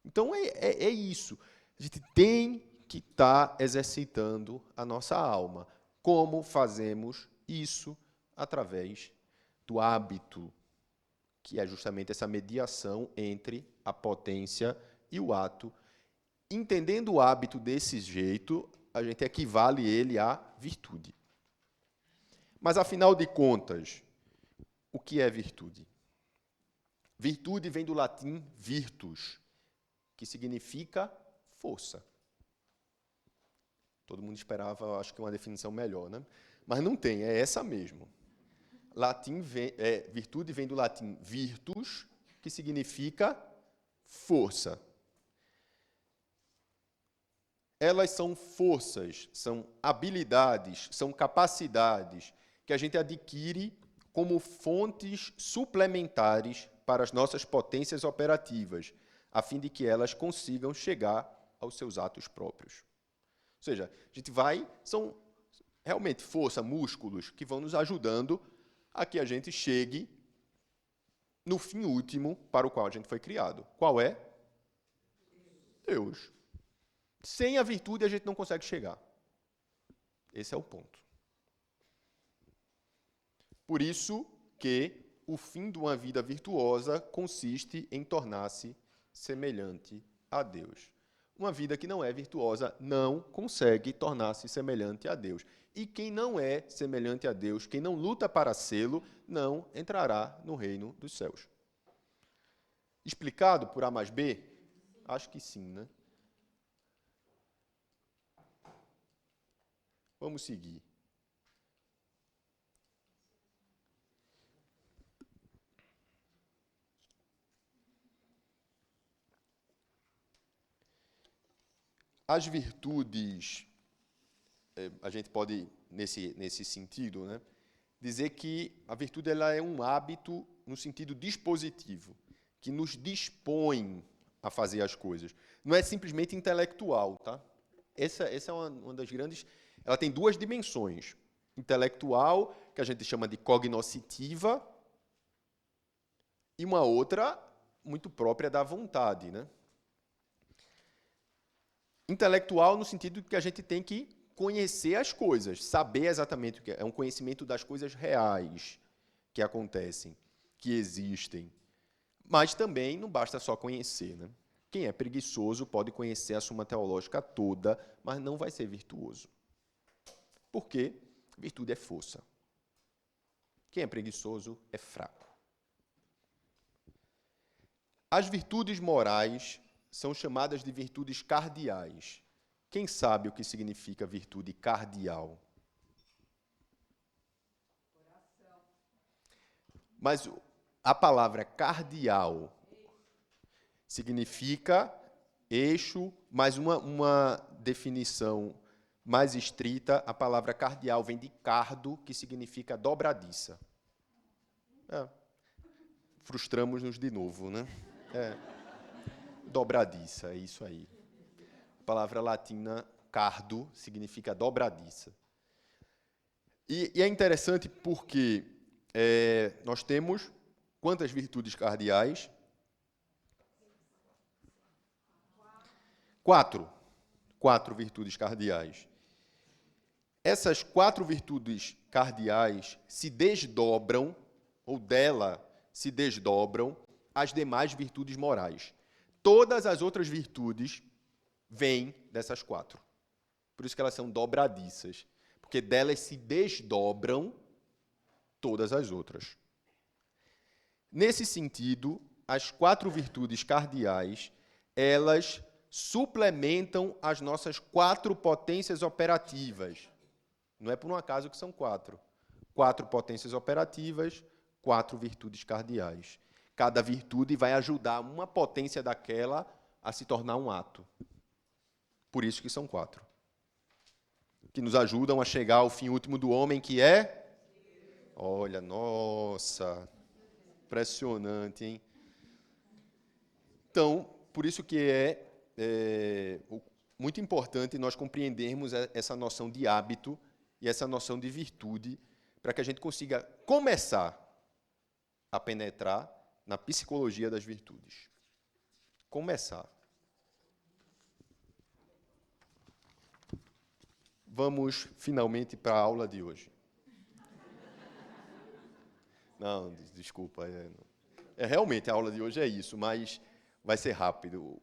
Então, é isso. A gente tem que estar exercitando a nossa alma. Como fazemos isso? Através do hábito, que é justamente essa mediação entre a potência e o ato. Entendendo o hábito desse jeito, a gente equivale ele à virtude. Mas, afinal de contas, o que é virtude? Virtude vem do latim virtus, que significa força. Todo mundo esperava, acho que uma definição melhor, né? Mas não tem, é essa mesmo. Virtude vem do latim virtus, que significa força. Elas são forças, são habilidades, são capacidades que a gente adquire como fontes suplementares para as nossas potências operativas, a fim de que elas consigam chegar aos seus atos próprios. Ou seja, a gente são realmente força, músculos, que vão nos ajudando a que a gente chegue no fim último para o qual a gente foi criado. Qual é? Deus. Sem a virtude, a gente não consegue chegar. Esse é o ponto. Por isso que o fim de uma vida virtuosa consiste em tornar-se semelhante a Deus. Uma vida que não é virtuosa não consegue tornar-se semelhante a Deus. E quem não é semelhante a Deus, quem não luta para sê-lo, não entrará no reino dos céus. Explicado por A mais B? Acho que sim, né? Vamos seguir. As virtudes, a gente pode, nesse sentido, né, dizer que a virtude ela é um hábito no sentido dispositivo, que nos dispõe a fazer as coisas. Não é simplesmente intelectual, tá? Essa é uma das grandes... Ela tem 2 dimensões. Intelectual, que a gente chama de cognoscitiva, e uma outra muito própria da vontade, né? Intelectual no sentido de que a gente tem que conhecer as coisas, saber exatamente o que é. É um conhecimento das coisas reais que acontecem, que existem. Mas também não basta só conhecer, né? Quem é preguiçoso pode conhecer a Suma Teológica toda, mas não vai ser virtuoso. Por quê? Virtude é força. Quem é preguiçoso é fraco. As virtudes morais são chamadas de virtudes cardeais. Quem sabe o que significa virtude cardeal? Mas a palavra cardeal significa eixo, mas uma definição mais estrita, a palavra cardeal vem de cardo, que significa dobradiça. Frustramos-nos de novo, né? Dobradiça, é isso aí. A palavra latina cardo significa dobradiça. E é interessante porque nós temos quantas virtudes cardeais? 4. 4 virtudes cardeais. Essas 4 virtudes cardeais se desdobram, ou dela se desdobram, as demais virtudes morais. Todas as outras virtudes vêm dessas 4. Por isso que elas são dobradiças. Porque delas se desdobram todas as outras. Nesse sentido, as 4 virtudes cardeais, elas suplementam as nossas 4 potências operativas. Não é por um acaso que são 4. 4 potências operativas, 4 virtudes cardeais. Cada virtude vai ajudar uma potência daquela a se tornar um ato. Por isso que são 4. Que nos ajudam a chegar ao fim último do homem, que é... Olha, nossa, impressionante, hein? Então, por isso que é muito importante nós compreendermos essa noção de hábito e essa noção de virtude, para que a gente consiga começar a penetrar na psicologia das virtudes. Começar. Vamos finalmente para a aula de hoje. Não, desculpa. Realmente a aula de hoje é isso, mas vai ser rápido.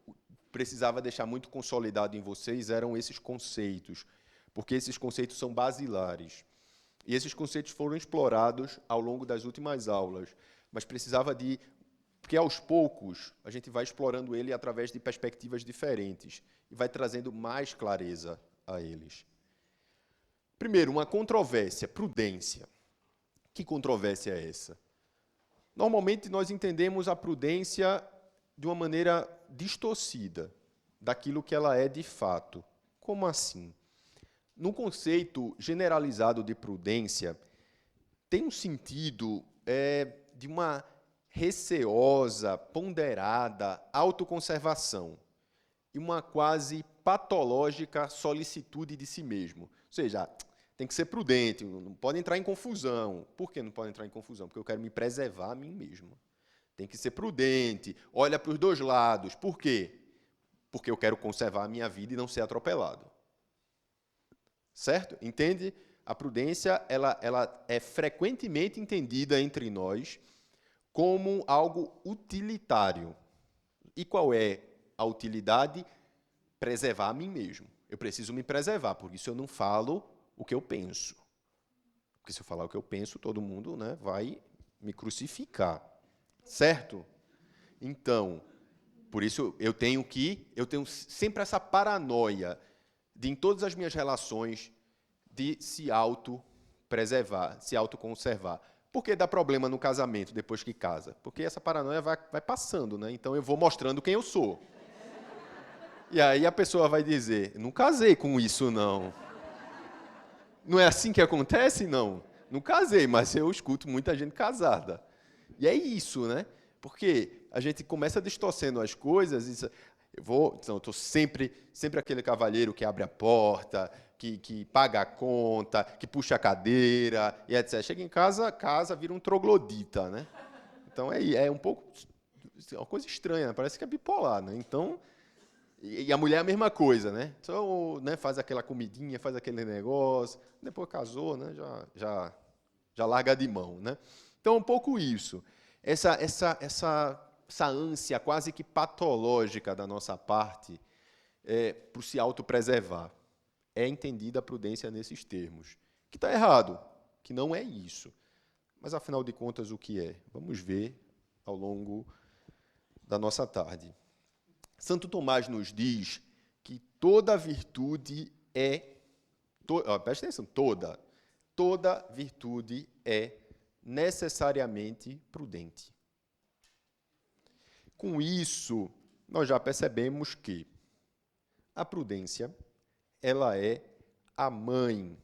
Precisava deixar muito consolidado em vocês eram esses conceitos, porque esses conceitos são basilares. E esses conceitos foram explorados ao longo das últimas aulas, mas precisava porque aos poucos a gente vai explorando ele através de perspectivas diferentes e vai trazendo mais clareza a eles. Primeiro, uma controvérsia, prudência. Que controvérsia é essa? Normalmente nós entendemos a prudência de uma maneira distorcida daquilo que ela é de fato. Como assim? No conceito generalizado de prudência, tem um sentido de uma receosa, ponderada autoconservação e uma quase patológica solicitude de si mesmo. Ou seja, tem que ser prudente, não pode entrar em confusão. Por que não pode entrar em confusão? Porque eu quero me preservar a mim mesmo. Tem que ser prudente, olha para os dois lados. Por quê? Porque eu quero conservar a minha vida e não ser atropelado. Certo? Entende? A prudência ela é frequentemente entendida entre nós como algo utilitário. E qual é a utilidade? Preservar a mim mesmo. Eu preciso me preservar, por isso eu não falo o que eu penso. Porque se eu falar o que eu penso, todo mundo, né, vai me crucificar. Certo? Então, por isso eu tenho sempre essa paranoia de, em todas as minhas relações, de se autopreservar, se autoconservar. Por que dá problema no casamento depois que casa? Porque essa paranoia vai passando, né? Então eu vou mostrando quem eu sou. E aí a pessoa vai dizer, não casei com isso, não. Não é assim que acontece? Não. Não casei, mas eu escuto muita gente casada. E é isso, né? Porque a gente começa distorcendo as coisas e eu estou sempre aquele cavalheiro que abre a porta, que paga a conta, que puxa a cadeira, e etc. Chega em casa, vira um troglodita, né? Então é um pouco uma coisa estranha, né? Parece que é bipolar, né? Então, e a mulher é a mesma coisa, né? Então, né, faz aquela comidinha, faz aquele negócio, depois casou, né? Já larga de mão, né? Então, um pouco isso. Essa ânsia quase que patológica da nossa parte por se autopreservar. É entendida a prudência nesses termos. Que está errado, que não é isso. Mas, afinal de contas, o que é? Vamos ver ao longo da nossa tarde. Santo Tomás nos diz que toda virtude presta atenção, toda virtude é necessariamente prudente. Com isso, nós já percebemos que a prudência, ela é a mãe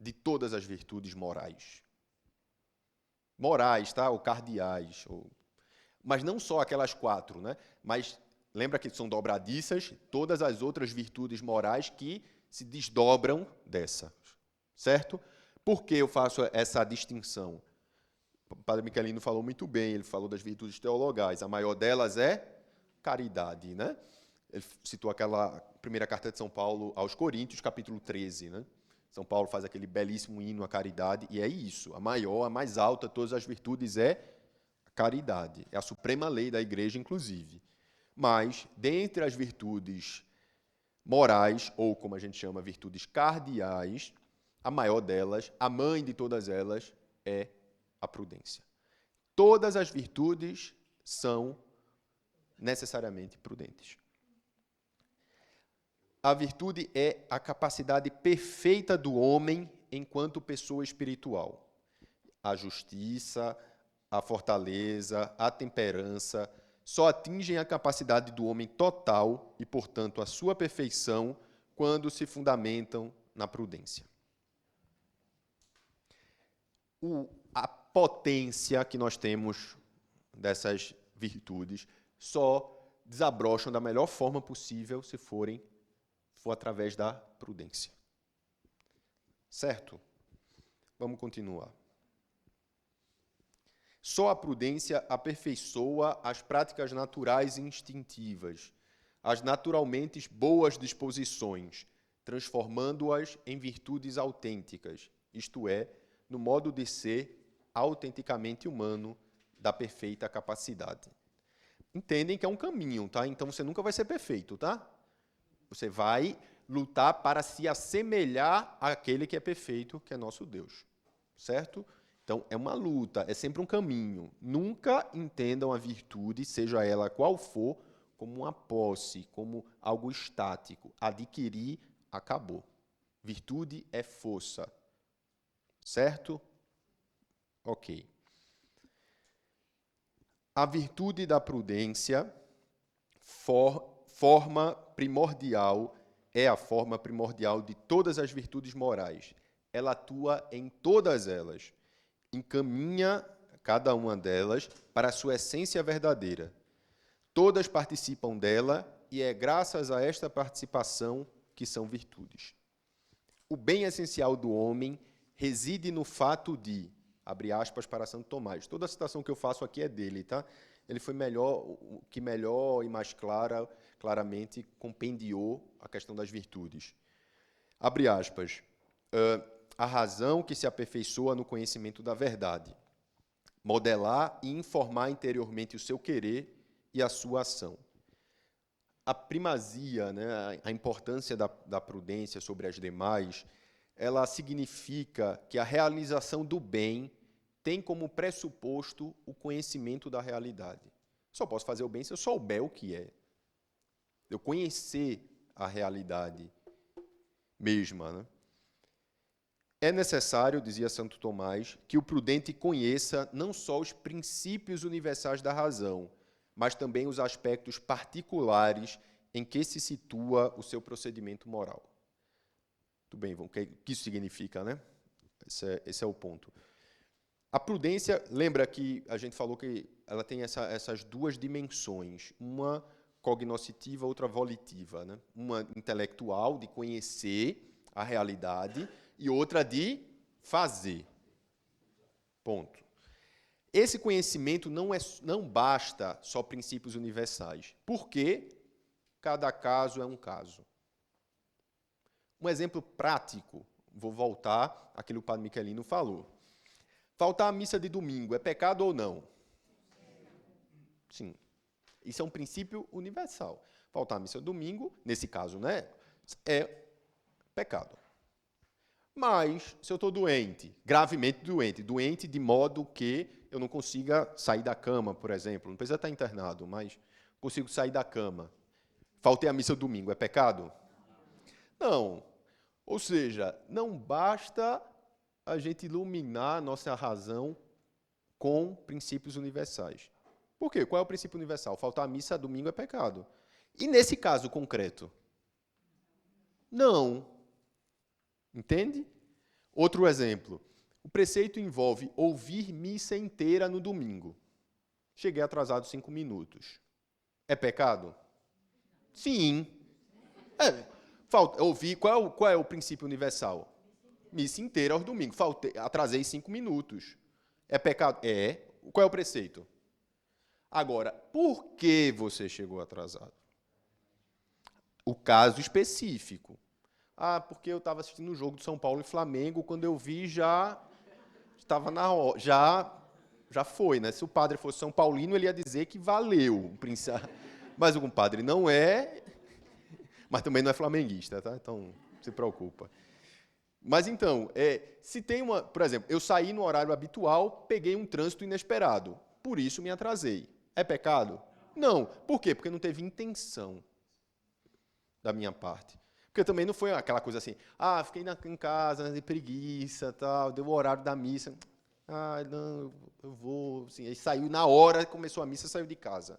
de todas as virtudes morais. Morais, tá? Ou cardeais. Mas não só aquelas 4, né? Mas lembra que são dobradiças todas as outras virtudes morais que se desdobram dessa. Certo? Por que eu faço essa distinção? O padre Michelino falou muito bem, ele falou das virtudes teologais. A maior delas é caridade, né? Ele citou aquela primeira carta de São Paulo aos Coríntios, capítulo 13, né? São Paulo faz aquele belíssimo hino à caridade, e é isso, a maior, a mais alta de todas as virtudes é a caridade. É a suprema lei da igreja, inclusive. Mas, dentre as virtudes morais, ou como a gente chama, virtudes cardeais, a maior delas, a mãe de todas elas, é a prudência. Todas as virtudes são necessariamente prudentes. A virtude é a capacidade perfeita do homem enquanto pessoa espiritual. A justiça, a fortaleza, a temperança só atingem a capacidade do homem total e, portanto, a sua perfeição quando se fundamentam na prudência. A potência que nós temos dessas virtudes só desabrocham da melhor forma possível se for através da prudência. Certo? Vamos continuar. Só a prudência aperfeiçoa as práticas naturais e instintivas, as naturalmente boas disposições, transformando-as em virtudes autênticas, isto é, no modo de ser autenticamente humano da perfeita capacidade. Entendem que é um caminho, tá? Então você nunca vai ser perfeito, tá? Você vai lutar para se assemelhar àquele que é perfeito, que é nosso Deus. Certo? Então, é uma luta, é sempre um caminho. Nunca entendam a virtude, seja ela qual for, como uma posse, como algo estático. Adquirir, acabou. Virtude é força. Certo? Ok. A virtude da prudência é a forma primordial de todas as virtudes morais. Ela atua em todas elas, encaminha cada uma delas para a sua essência verdadeira. Todas participam dela e é graças a esta participação que são virtudes. O bem essencial do homem reside no fato de, abre aspas para Santo Tomás, toda a citação que eu faço aqui é dele, tá? Ele foi o que melhor e mais claramente compendiou a questão das virtudes. Abre aspas, a razão que se aperfeiçoa no conhecimento da verdade, modelar e informar interiormente o seu querer e a sua ação. A primazia, né, a importância da prudência sobre as demais, ela significa que a realização do bem tem como pressuposto o conhecimento da realidade. Só posso fazer o bem se eu souber o que é. Eu conhecer a realidade mesma, né? É necessário, dizia Santo Tomás, que o prudente conheça não só os princípios universais da razão, mas também os aspectos particulares em que se situa o seu procedimento moral. Muito bem, o que isso significa, né? Esse é o ponto. A prudência, lembra que a gente falou que ela tem essas duas dimensões, uma cognoscitiva, outra volitiva, né? Uma intelectual, de conhecer a realidade, e outra de fazer. Ponto. Esse conhecimento não basta só princípios universais, porque cada caso é um caso. Um exemplo prático, vou voltar àquilo que o padre Michelino falou. Faltar à missa de domingo é pecado ou não? Sim. Isso é um princípio universal. Faltar à missa de domingo, nesse caso, né, é pecado. Mas, se eu estou doente, gravemente doente de modo que eu não consiga sair da cama, por exemplo, não precisa estar internado, mas consigo sair da cama, faltei à missa domingo, é pecado? Não. Ou seja, não basta a gente iluminar a nossa razão com princípios universais. Por quê? Qual é o princípio universal? Faltar à missa domingo é pecado. E nesse caso concreto? Não. Entende? Outro exemplo. O preceito envolve ouvir missa inteira no domingo. Cheguei atrasado 5 minutos. É pecado? Sim. Ouvir, qual é o princípio universal? Missa inteira aos domingos. Atrasei 5 minutos. É pecado? É. Qual é o preceito? Agora, por que você chegou atrasado? O caso específico. Porque eu estava assistindo o jogo do São Paulo e Flamengo, quando eu vi já estava na hora, já foi, né? Se o padre fosse São Paulino, ele ia dizer que valeu. Mas o padre não é, mas também não é flamenguista, tá? Então, não se preocupa. Mas então, se tem uma... Por exemplo, eu saí no horário habitual, peguei um trânsito inesperado. Por isso me atrasei. É pecado? Não. Por quê? Porque não teve intenção da minha parte. Porque também não foi aquela coisa assim, fiquei em casa, de preguiça, tal, deu o horário da missa. Não, eu vou... Assim, aí saiu na hora, começou a missa, saiu de casa.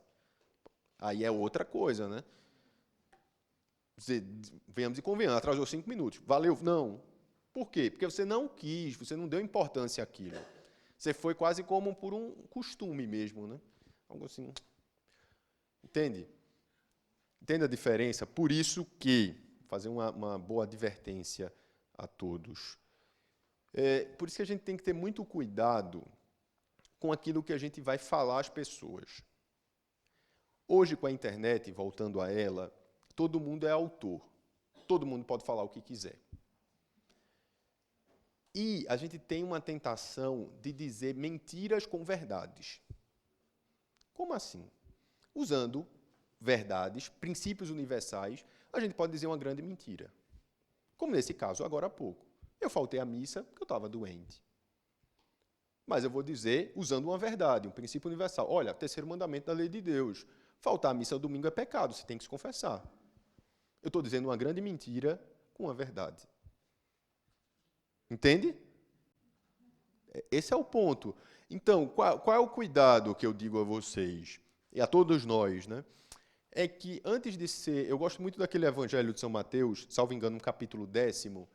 Aí é outra coisa, né? Venhamos e convenhamos, atrasou 5 minutos. Valeu? Não. Por quê? Porque você não quis, você não deu importância àquilo. Você foi quase como por um costume mesmo, né? Algo assim. Entende? Entende a diferença? Por isso que, fazer uma boa advertência a todos. Por isso que a gente tem que ter muito cuidado com aquilo que a gente vai falar às pessoas. Hoje, com a internet, voltando a ela, todo mundo é autor. Todo mundo pode falar o que quiser. E a gente tem uma tentação de dizer mentiras com verdades. Como assim? Usando verdades, princípios universais, a gente pode dizer uma grande mentira. Como nesse caso, agora há pouco. Eu faltei à missa porque eu estava doente. Mas eu vou dizer, usando uma verdade, um princípio universal. Olha, terceiro mandamento da lei de Deus. Faltar à missa ao domingo é pecado, você tem que se confessar. Eu estou dizendo uma grande mentira com uma verdade. Entende? Esse é o ponto. Então, qual é o cuidado que eu digo a vocês, e a todos nós, né? É que antes de ser... Eu gosto muito daquele evangelho de São Mateus, salvo engano, no capítulo 10º,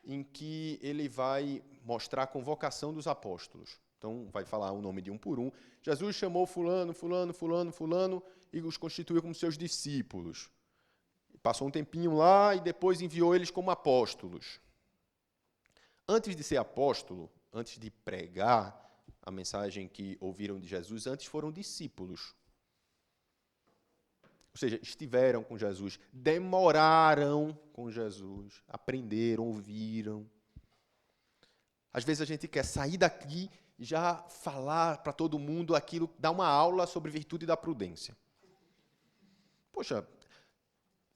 em que ele vai mostrar a convocação dos apóstolos. Então, vai falar o nome de um por um. Jesus chamou fulano, fulano, fulano, fulano, e os constituiu como seus discípulos. Passou um tempinho lá e depois enviou eles como apóstolos. Antes de ser apóstolo, antes de pregar a mensagem que ouviram de Jesus, antes foram discípulos. Ou seja, estiveram com Jesus, demoraram com Jesus, aprenderam, ouviram. Às vezes a gente quer sair daqui e já falar para todo mundo aquilo, dar uma aula sobre virtude da prudência. Poxa,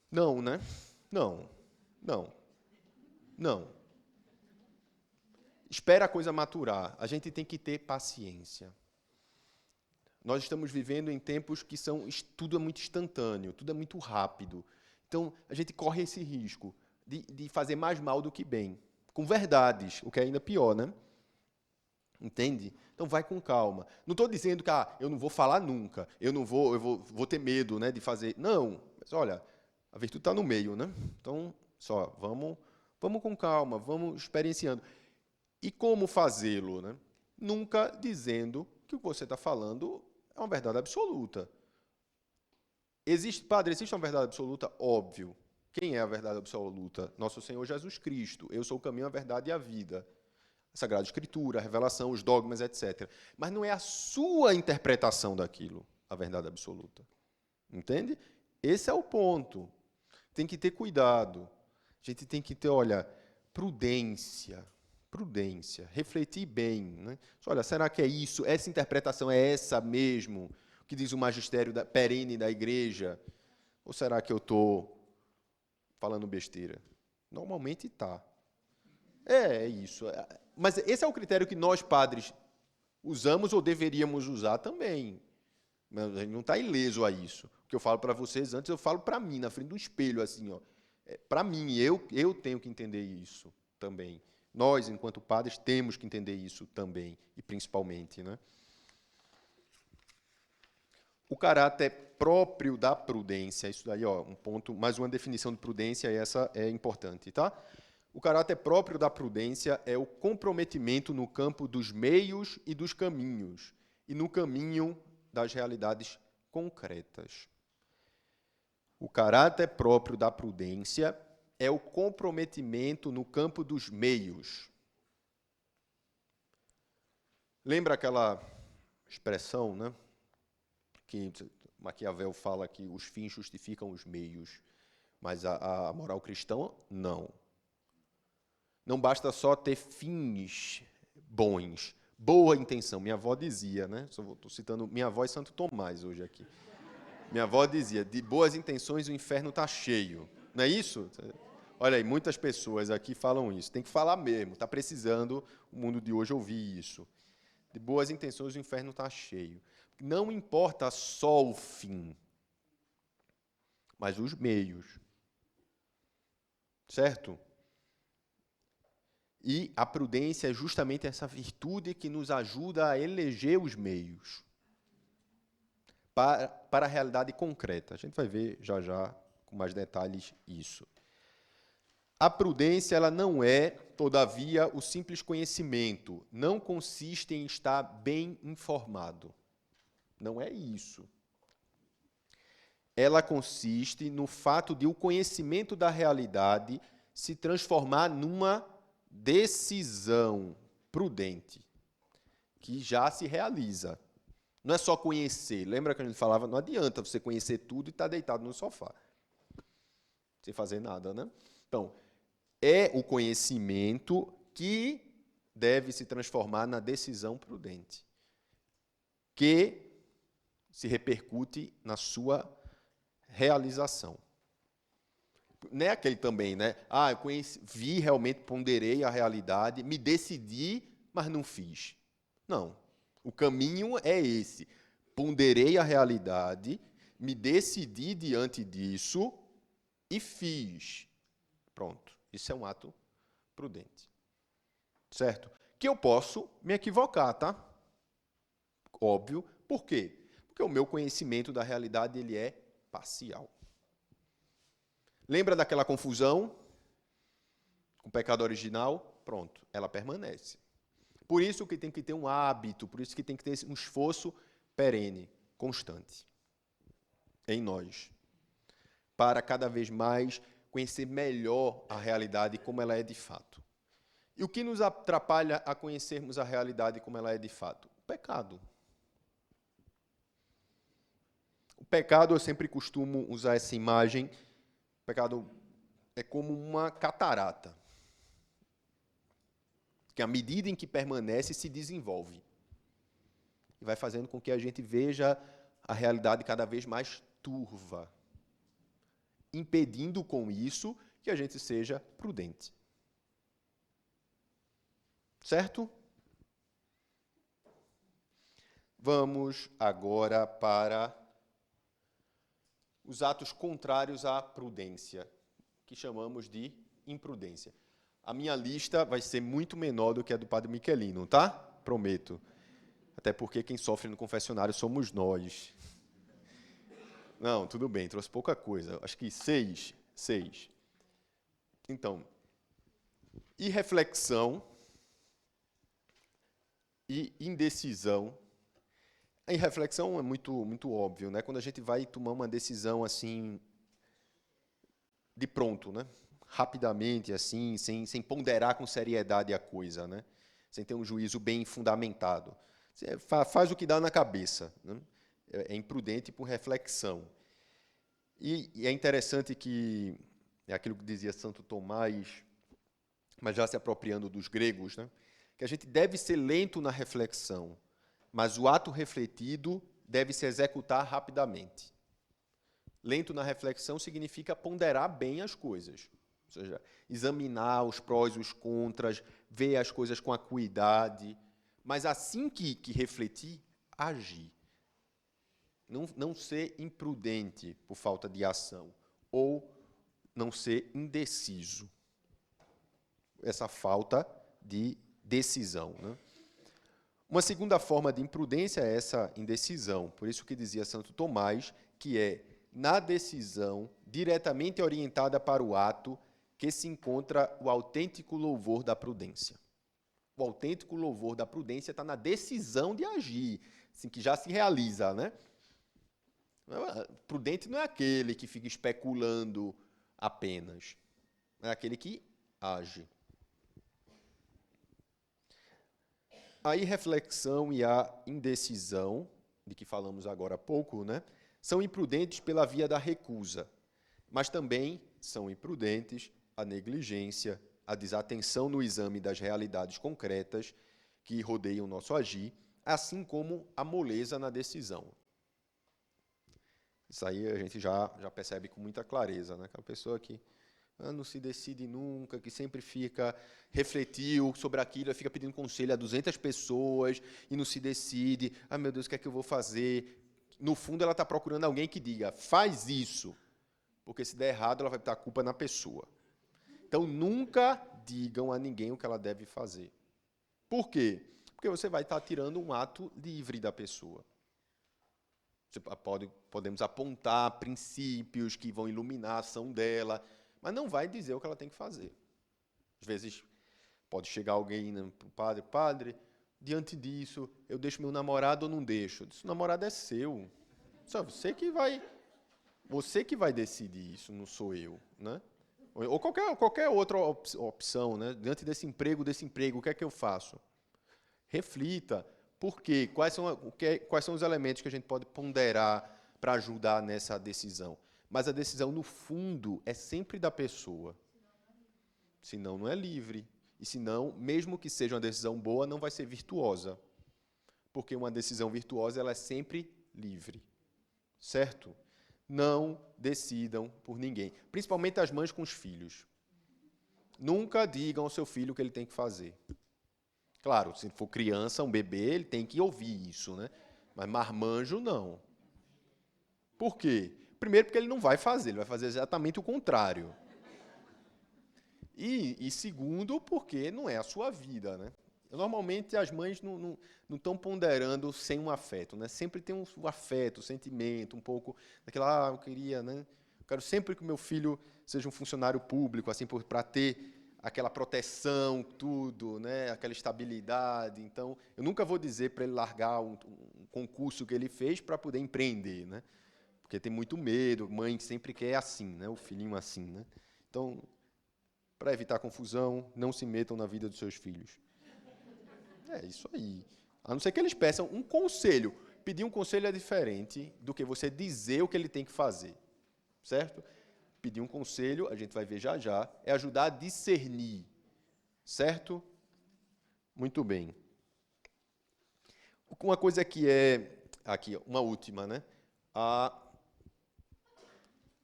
não, né? Não. Espera a coisa maturar. A gente tem que ter paciência. Nós estamos vivendo em tempos que tudo é muito instantâneo, tudo é muito rápido. Então, a gente corre esse risco de fazer mais mal do que bem. Com verdades, o que é ainda pior, né? Entende? Então, vai com calma. Não estou dizendo que eu não vou falar nunca, eu vou ter medo, né, de fazer. Não, mas olha, a virtude está no meio, né? Então, vamos com calma, vamos experienciando. E como fazê-lo, né? Nunca dizendo que o que você está falando é uma verdade absoluta. Existe uma verdade absoluta? Óbvio. Quem é a verdade absoluta? Nosso Senhor Jesus Cristo. Eu sou o caminho, a verdade e a vida. A Sagrada Escritura, a revelação, os dogmas, etc. Mas não é a sua interpretação daquilo, a verdade absoluta. Entende? Esse é o ponto. Tem que ter cuidado. A gente tem que ter, prudência, refletir bem. Né? Olha, será que é isso? Essa interpretação é essa mesmo? O que diz o magistério perene da igreja? Ou será que eu estou falando besteira? Normalmente está. É isso. Mas esse é o critério que nós, padres, usamos ou deveríamos usar também. A gente não está ileso a isso. O que eu falo para vocês antes, eu falo para mim, na frente do espelho, assim, para mim, eu tenho que entender isso também. Nós, enquanto padres, temos que entender isso também, e principalmente, né? O caráter próprio da prudência, isso daí, um ponto, mais uma definição de prudência, e essa é importante, tá? O caráter próprio da prudência é o comprometimento no campo dos meios e dos caminhos, e no caminho das realidades concretas. O caráter próprio da prudência é o comprometimento no campo dos meios. Lembra aquela expressão, né, que Maquiavel fala que os fins justificam os meios, mas a moral cristã, não. Não basta só ter fins bons, boa intenção. Minha avó dizia, né? Estou citando minha avó e Santo Tomás hoje aqui. Minha avó dizia, de boas intenções o inferno está cheio. Não é isso? Olha aí, muitas pessoas aqui falam isso. Tem que falar mesmo. Está precisando o mundo de hoje ouvir isso. De boas intenções, o inferno está cheio. Não importa só o fim, mas os meios. Certo? E a prudência é justamente essa virtude que nos ajuda a eleger os meios para a realidade concreta. A gente vai ver já já com mais detalhes isso. A prudência ela não é, todavia, o simples conhecimento. Não consiste em estar bem informado. Não é isso. Ela consiste no fato de o conhecimento da realidade se transformar numa decisão prudente, que já se realiza. Não é só conhecer. Lembra que a gente falava, não adianta você conhecer tudo e estar deitado no sofá, sem fazer nada, né? Então, é o conhecimento que deve se transformar na decisão prudente, que se repercute na sua realização. Não é aquele também, né? Ah, eu vi, realmente ponderei a realidade, me decidi, mas não fiz. Não. O caminho é esse. Ponderei a realidade, me decidi diante disso e fiz. Pronto. Isso é um ato prudente. Certo? Que eu posso me equivocar, tá? Óbvio. Por quê? Porque o meu conhecimento da realidade ele é parcial. Lembra daquela confusão com o pecado original? Pronto, ela permanece. Por isso que tem que ter um hábito, por isso que tem que ter um esforço perene, constante, em nós, para cada vez mais conhecer melhor a realidade como ela é de fato. E o que nos atrapalha a conhecermos a realidade como ela é de fato? O pecado. O pecado, eu sempre costumo usar essa imagem. O pecado é como uma catarata, que à medida em que permanece, se desenvolve. E vai fazendo com que a gente veja a realidade cada vez mais turva, impedindo com isso que a gente seja prudente. Certo? Vamos agora para os atos contrários à prudência, que chamamos de imprudência. A minha lista vai ser muito menor do que a do Padre Michelino, tá? Prometo. Até porque quem sofre no confessionário somos nós. Não, tudo bem, trouxe pouca coisa. Acho que 6. Então, irreflexão e indecisão. A irreflexão é muito óbvio, né? Quando a gente vai tomar uma decisão assim, de pronto, né? Rapidamente, assim, sem ponderar com seriedade a coisa, né? Sem ter um juízo bem fundamentado. Você faz o que dá na cabeça, né? É imprudente por reflexão. E é interessante que, é aquilo que dizia Santo Tomás, mas já se apropriando dos gregos, né? Que a gente deve ser lento na reflexão, mas o ato refletido deve se executar rapidamente. Lento na reflexão significa ponderar bem as coisas, ou seja, examinar os prós e os contras, ver as coisas com acuidade, mas assim que refletir, agir. Não ser imprudente por falta de ação, ou não ser indeciso. Essa falta de decisão, né? Uma segunda forma de imprudência é essa indecisão. Por isso que dizia Santo Tomás, que é na decisão diretamente orientada para o ato que se encontra o autêntico louvor da prudência. O autêntico louvor da prudência está na decisão de agir, assim, que já se realiza, né? Prudente não é aquele que fica especulando apenas, é aquele que age. A irreflexão e a indecisão, de que falamos agora há pouco, né, são imprudentes pela via da recusa, mas também são imprudentes a negligência, a desatenção no exame das realidades concretas que rodeiam o nosso agir, assim como a moleza na decisão. Isso aí a gente já percebe com muita clareza, né? Aquela pessoa que não se decide nunca, que sempre fica, refletiu sobre aquilo, fica pedindo conselho a 200 pessoas e não se decide. Ah, meu Deus, o que é que eu vou fazer? No fundo, ela está procurando alguém que diga, faz isso, porque se der errado, ela vai botar a culpa na pessoa. Então, nunca digam a ninguém o que ela deve fazer. Por quê? Porque você vai estar tirando um ato livre da pessoa. Podemos apontar princípios que vão iluminar a ação dela, mas não vai dizer o que ela tem que fazer. Às vezes, pode chegar alguém para o padre, diante disso, eu deixo meu namorado ou não deixo? O namorado é seu. Só você que vai decidir isso, não sou eu, né? Ou qualquer outra opção, né? Diante desse emprego, o que é que eu faço? Reflita. Por quê? Quais são os elementos que a gente pode ponderar para ajudar nessa decisão? Mas a decisão, no fundo, é sempre da pessoa. Senão, não é livre. E senão, mesmo que seja uma decisão boa, não vai ser virtuosa. Porque uma decisão virtuosa, ela é sempre livre. Certo? Não decidam por ninguém. Principalmente as mães com os filhos. Nunca digam ao seu filho o que ele tem que fazer. Claro, se for criança, um bebê, ele tem que ouvir isso, né? Mas marmanjo, não. Por quê? Primeiro, porque ele não vai fazer, ele vai fazer exatamente o contrário. E segundo, porque não é a sua vida, né? Normalmente, as mães não estão ponderando sem um afeto, né? Sempre tem um afeto, um sentimento, um pouco daquela, eu queria, né? Eu quero sempre que o meu filho seja um funcionário público, assim, para ter aquela proteção, tudo, né? Aquela estabilidade. Então, eu nunca vou dizer para ele largar um concurso que ele fez para poder empreender, né? Porque tem muito medo, mãe sempre quer assim, né? O filhinho assim, né? Então, para evitar confusão, não se metam na vida dos seus filhos. É isso aí. A não ser que eles peçam um conselho. Pedir um conselho é diferente do que você dizer o que ele tem que fazer, certo? Pedir um conselho, a gente vai ver já já, é ajudar a discernir, certo? Muito bem. Uma coisa que aqui, uma última, né? A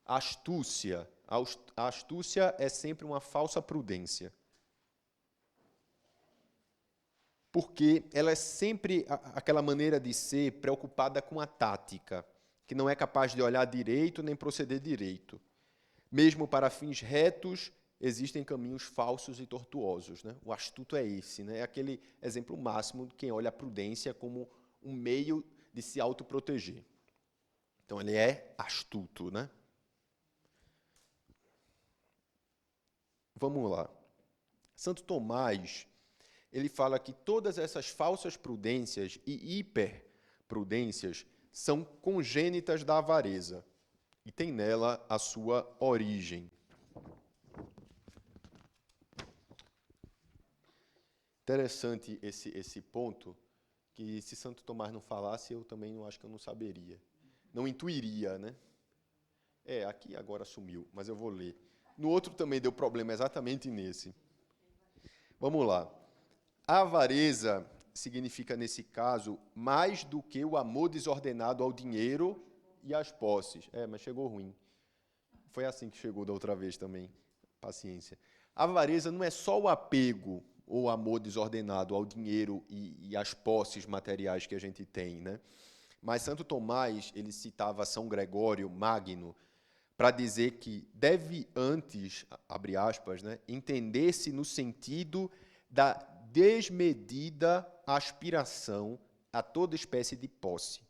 astúcia. A astúcia é sempre uma falsa prudência. Porque ela é sempre aquela maneira de ser preocupada com a tática, que não é capaz de olhar direito nem proceder direito. Mesmo para fins retos, existem caminhos falsos e tortuosos, né? O astuto é esse, né? É aquele exemplo máximo de quem olha a prudência como um meio de se autoproteger. Então, ele é astuto, né? Vamos lá. Santo Tomás, ele fala que todas essas falsas prudências e hiperprudências são congênitas da avareza e tem nela a sua origem. Interessante esse ponto, que se Santo Tomás não falasse, eu também não acho que eu não saberia. Não intuiria, né? Aqui agora sumiu, mas eu vou ler. No outro também deu problema, exatamente nesse. Vamos lá. A avareza significa, nesse caso, mais do que o amor desordenado ao dinheiro e às posses. Mas chegou ruim. Foi assim que chegou da outra vez também. Paciência. A avareza não é só o apego ou amor desordenado ao dinheiro e às posses materiais que a gente tem, né? Mas Santo Tomás, ele citava São Gregório Magno para dizer que deve antes, abre aspas, né, entender-se no sentido da desmedida aspiração a toda espécie de posse,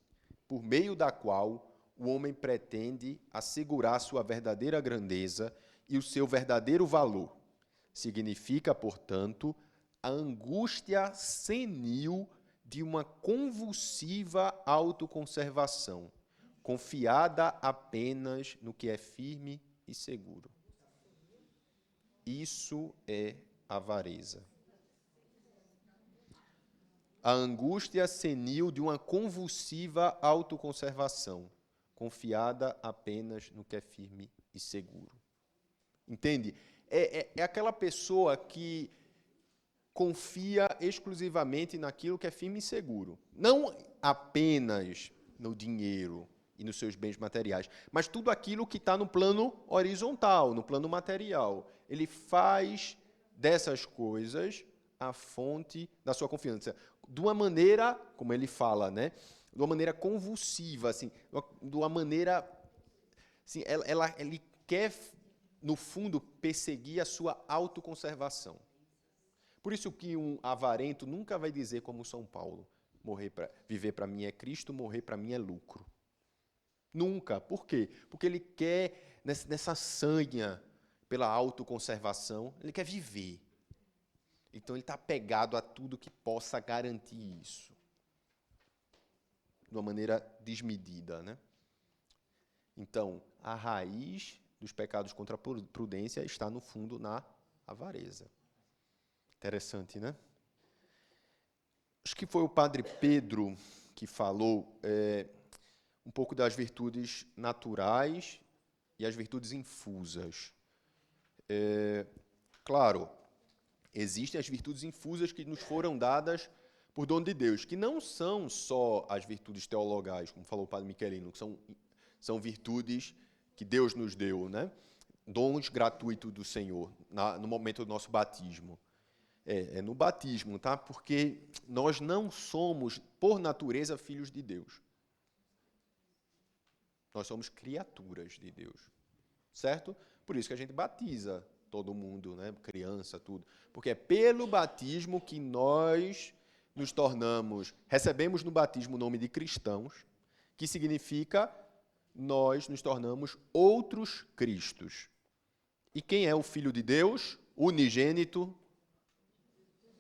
por meio da qual o homem pretende assegurar sua verdadeira grandeza e o seu verdadeiro valor. Significa, portanto, a angústia senil de uma convulsiva autoconservação, confiada apenas no que é firme e seguro. Isso é avareza. A angústia senil de uma convulsiva autoconservação, confiada apenas no que é firme e seguro. Entende? É aquela pessoa que confia exclusivamente naquilo que é firme e seguro. Não apenas no dinheiro e nos seus bens materiais, mas tudo aquilo que está no plano horizontal, no plano material. Ele faz dessas coisas a fonte da sua confiança. De uma maneira, como ele fala, né? De uma maneira convulsiva, assim, de uma maneira... Assim, ele quer, no fundo, perseguir a sua autoconservação. Por isso que um avarento nunca vai dizer como São Paulo, viver para mim é Cristo, morrer para mim é lucro. Nunca. Por quê? Porque ele quer, nessa sanha pela autoconservação, ele quer viver. Então ele está apegado a tudo que possa garantir isso. De uma maneira desmedida, né? Então, a raiz dos pecados contra a prudência está, no fundo, na avareza. Interessante, né? Acho que foi o padre Pedro que falou um pouco das virtudes naturais e as virtudes infusas. Claro, existem as virtudes infusas que nos foram dadas por dom de Deus, que não são só as virtudes teologais, como falou o padre Michelino, que são virtudes que Deus nos deu, né? Dons gratuitos do Senhor, no momento do nosso batismo. É no batismo, tá? Porque nós não somos, por natureza, filhos de Deus. Nós somos criaturas de Deus, certo? Por isso que a gente batiza todo mundo, né? Criança, tudo. Porque é pelo batismo que nós nos tornamos, recebemos no batismo o nome de cristãos, que significa nós nos tornamos outros Cristos. E quem é o Filho de Deus? Unigênito,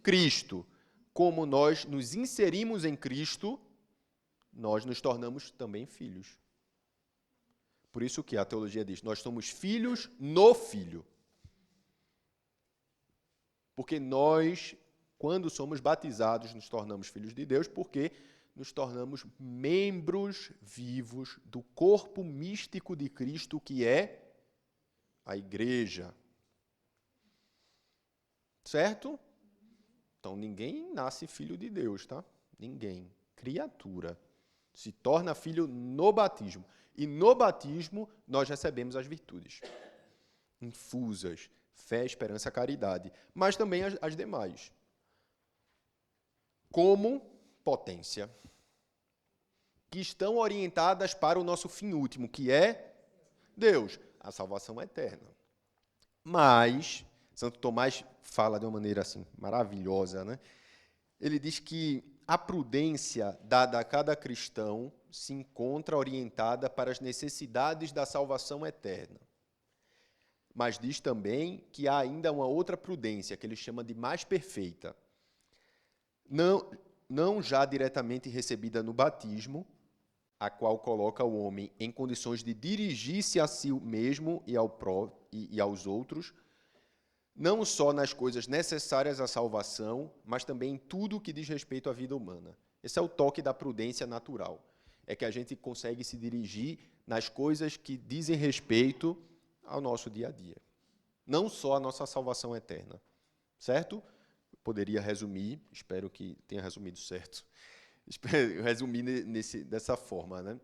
Cristo. Como nós nos inserimos em Cristo, nós nos tornamos também filhos. Por isso que a teologia diz, nós somos filhos no Filho. Porque nós, quando somos batizados, nos tornamos filhos de Deus, porque nos tornamos membros vivos do corpo místico de Cristo, que é a Igreja. Certo? Então, ninguém nasce filho de Deus, tá? Ninguém. Criatura. Se torna filho no batismo. E no batismo, nós recebemos as virtudes infusas, fé, esperança, caridade. Mas também as demais. Como potência. Que estão orientadas para o nosso fim último, que é Deus. A salvação eterna. Mas... Santo Tomás fala de uma maneira assim maravilhosa, né? Ele diz que a prudência dada a cada cristão se encontra orientada para as necessidades da salvação eterna. Mas diz também que há ainda uma outra prudência, que ele chama de mais perfeita. Não já diretamente recebida no batismo, a qual coloca o homem em condições de dirigir-se a si mesmo e aos outros, não só nas coisas necessárias à salvação, mas também em tudo o que diz respeito à vida humana. Esse é o toque da prudência natural. É que a gente consegue se dirigir nas coisas que dizem respeito ao nosso dia a dia. Não só a nossa salvação eterna. Certo? Poderia resumir, espero que tenha resumido certo. Resumir dessa forma, né?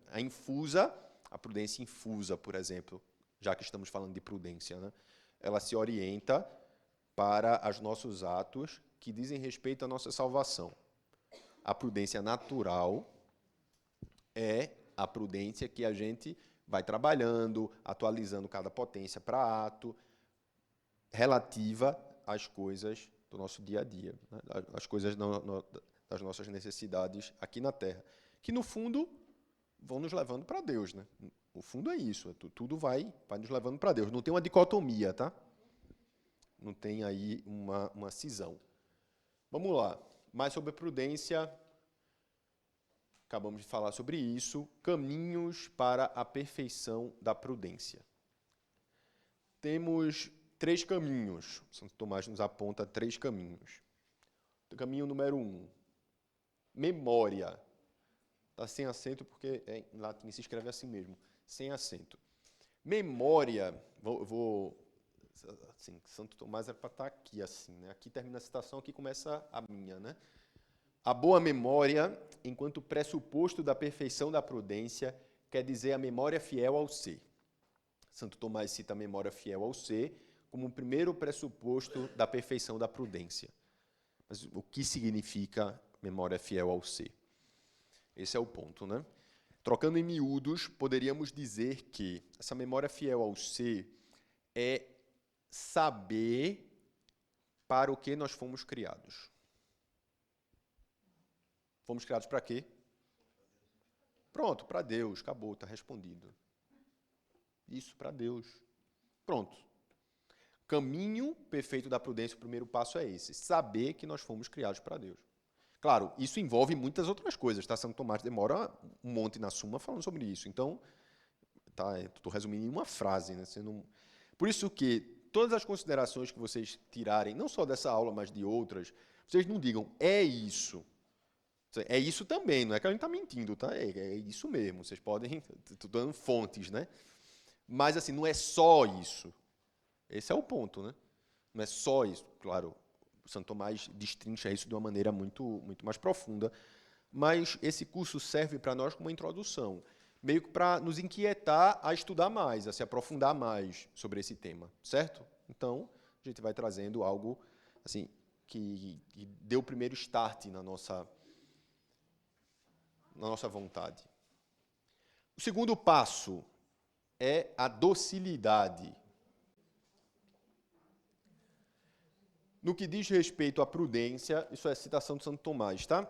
A prudência infusa, por exemplo, já que estamos falando de prudência, né? Ela se orienta para os nossos atos que dizem respeito à nossa salvação. A prudência natural é a prudência que a gente vai trabalhando, atualizando cada potência para ato, relativa às coisas do nosso dia a dia, né? As coisas das nossas necessidades aqui na Terra, que, no fundo, vão nos levando para Deus, né? O fundo é isso, tudo vai nos levando para Deus. Não tem uma dicotomia, tá? Não tem aí uma cisão. Vamos lá. Mais sobre prudência. Acabamos de falar sobre isso. Caminhos para a perfeição da prudência. Temos 3 caminhos. Santo Tomás nos aponta 3 caminhos. Caminho número 1. Memória. Está sem acento porque em latim se escreve assim mesmo. Sem acento. Memória. Assim, Santo Tomás era para estar aqui, assim, né? Aqui termina a citação, aqui começa a minha, né? A boa memória, enquanto pressuposto da perfeição da prudência, quer dizer a memória fiel ao ser. Santo Tomás cita a memória fiel ao ser como o primeiro pressuposto da perfeição da prudência. Mas o que significa memória fiel ao ser? Esse é o ponto, né? Trocando em miúdos, poderíamos dizer que essa memória fiel ao ser é saber para o que nós fomos criados. Fomos criados para quê? Pronto, para Deus, acabou, está respondido. Isso, para Deus. Pronto. Caminho perfeito da prudência, o primeiro passo é esse, saber que nós fomos criados para Deus. Claro, isso envolve muitas outras coisas, tá? Santo Tomás demora um monte na Suma falando sobre isso. Então, tá, estou resumindo em uma frase, né? Por isso que todas as considerações que vocês tirarem, não só dessa aula, mas de outras, vocês não digam, é isso. É isso também, não é que a gente está mentindo, tá? É isso mesmo. Vocês podem, estou dando fontes, né? Mas, assim, não é só isso. Esse é o ponto, né? Não é só isso. Claro, o Santo Tomás destrincha isso de uma maneira muito mais profunda, mas esse curso serve para nós como uma introdução, meio que para nos inquietar a estudar mais, a se aprofundar mais sobre esse tema, certo? Então, a gente vai trazendo algo assim que dê o primeiro start na nossa vontade. O segundo passo é a docilidade. No que diz respeito à prudência, isso é citação de Santo Tomás, tá?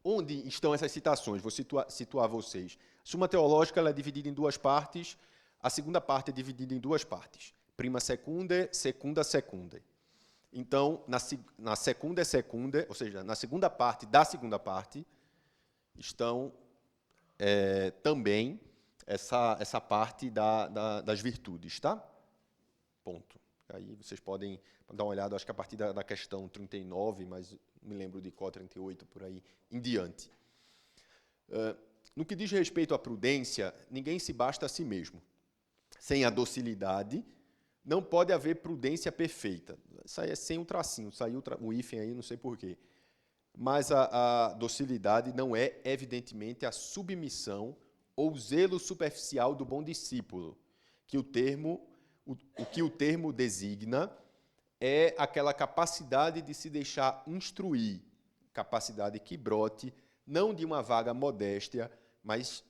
Onde estão essas citações? Vou situar vocês. A Suma Teológica ela é dividida em duas partes. A segunda parte é dividida em duas partes. Prima secundae, secunda secundae. Então, na secundae secundae, ou seja, na segunda parte da segunda parte, estão também essa parte das virtudes, tá? Ponto. Aí vocês podem dar uma olhada, acho que a partir da questão 39, mas me lembro de qual 38, por aí em diante. No que diz respeito à prudência, ninguém se basta a si mesmo. Sem a docilidade, não pode haver prudência perfeita. Isso aí é sem um tracinho, saiu o hífen aí, não sei porquê. Mas a docilidade não é, evidentemente, a submissão ou zelo superficial do bom discípulo, que o que o termo designa é aquela capacidade de se deixar instruir, capacidade que brote não de uma vaga modéstia, mas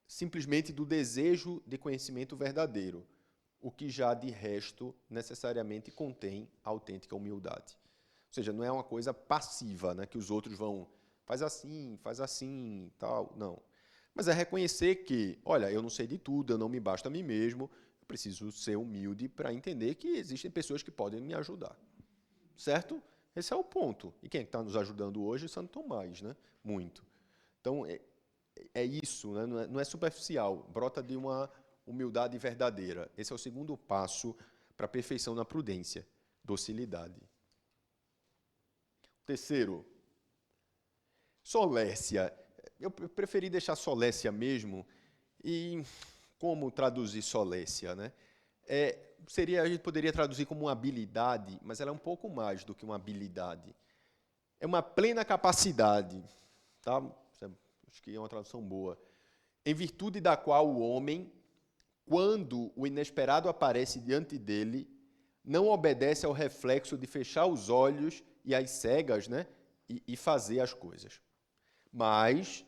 simplesmente do desejo de conhecimento verdadeiro, o que já, de resto, necessariamente contém a autêntica humildade. Ou seja, não é uma coisa passiva, né, que os outros vão, faz assim, tal, não. Mas é reconhecer que, olha, eu não sei de tudo, eu não me basto a mim mesmo, eu preciso ser humilde para entender que existem pessoas que podem me ajudar. Certo? Esse é o ponto. E quem está nos ajudando hoje? Santo Tomás, né? Muito. Então, é isso, né? Não é superficial, brota de uma humildade verdadeira. Esse é o segundo passo para a perfeição na prudência, docilidade. Terceiro, solécia. Eu preferi deixar solécia mesmo. E como traduzir solécia, né? A gente poderia traduzir como uma habilidade, mas ela é um pouco mais do que uma habilidade. É uma plena capacidade, tá? Acho que é uma tradução boa. Em virtude da qual o homem, quando o inesperado aparece diante dele, não obedece ao reflexo de fechar os olhos e as cegas, né? E fazer as coisas. Mas,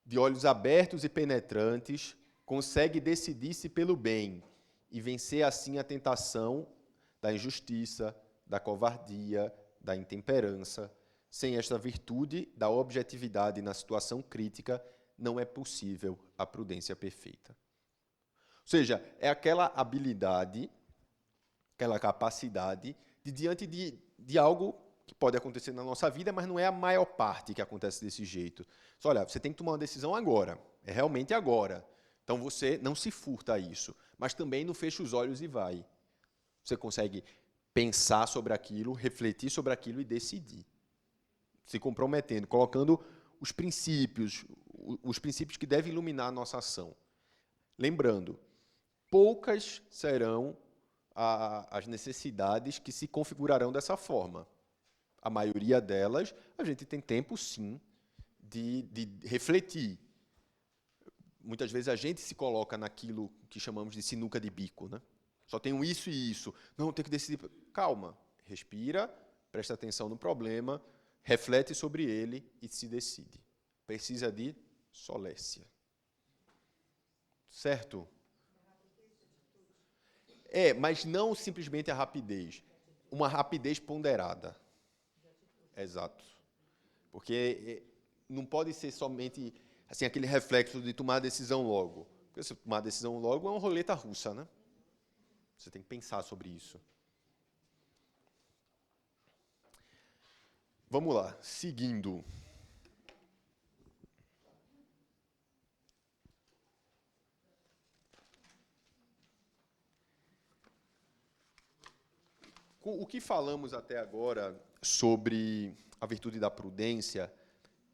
de olhos abertos e penetrantes, consegue decidir-se pelo bem e vencer assim a tentação da injustiça, da covardia, da intemperança. Sem esta virtude da objetividade na situação crítica, não é possível a prudência perfeita. Ou seja, é aquela habilidade, aquela capacidade de diante de algo que pode acontecer na nossa vida, mas não é a maior parte que acontece desse jeito. Só, olha, você tem que tomar uma decisão agora, é realmente agora. Então você não se furta a isso, mas também não fecha os olhos e vai. Você consegue pensar sobre aquilo, refletir sobre aquilo e decidir. Se comprometendo, colocando os princípios que devem iluminar a nossa ação. Lembrando, poucas serão as necessidades que se configurarão dessa forma. A maioria delas, a gente tem tempo, sim, de refletir. muitas vezes a gente se coloca naquilo que chamamos de sinuca de bico, né? Só tenho isso e isso. Não, tenho que decidir. Calma, respira, presta atenção no problema, reflete sobre ele e se decide. Precisa de solécia. Certo? Mas não simplesmente a rapidez. Uma rapidez ponderada. Exato. Porque não pode ser somente assim, aquele reflexo de tomar a decisão logo. Porque se tomar a decisão logo é uma roleta russa, né? Você tem que pensar sobre isso. Vamos lá, seguindo. O que falamos até agora sobre a virtude da prudência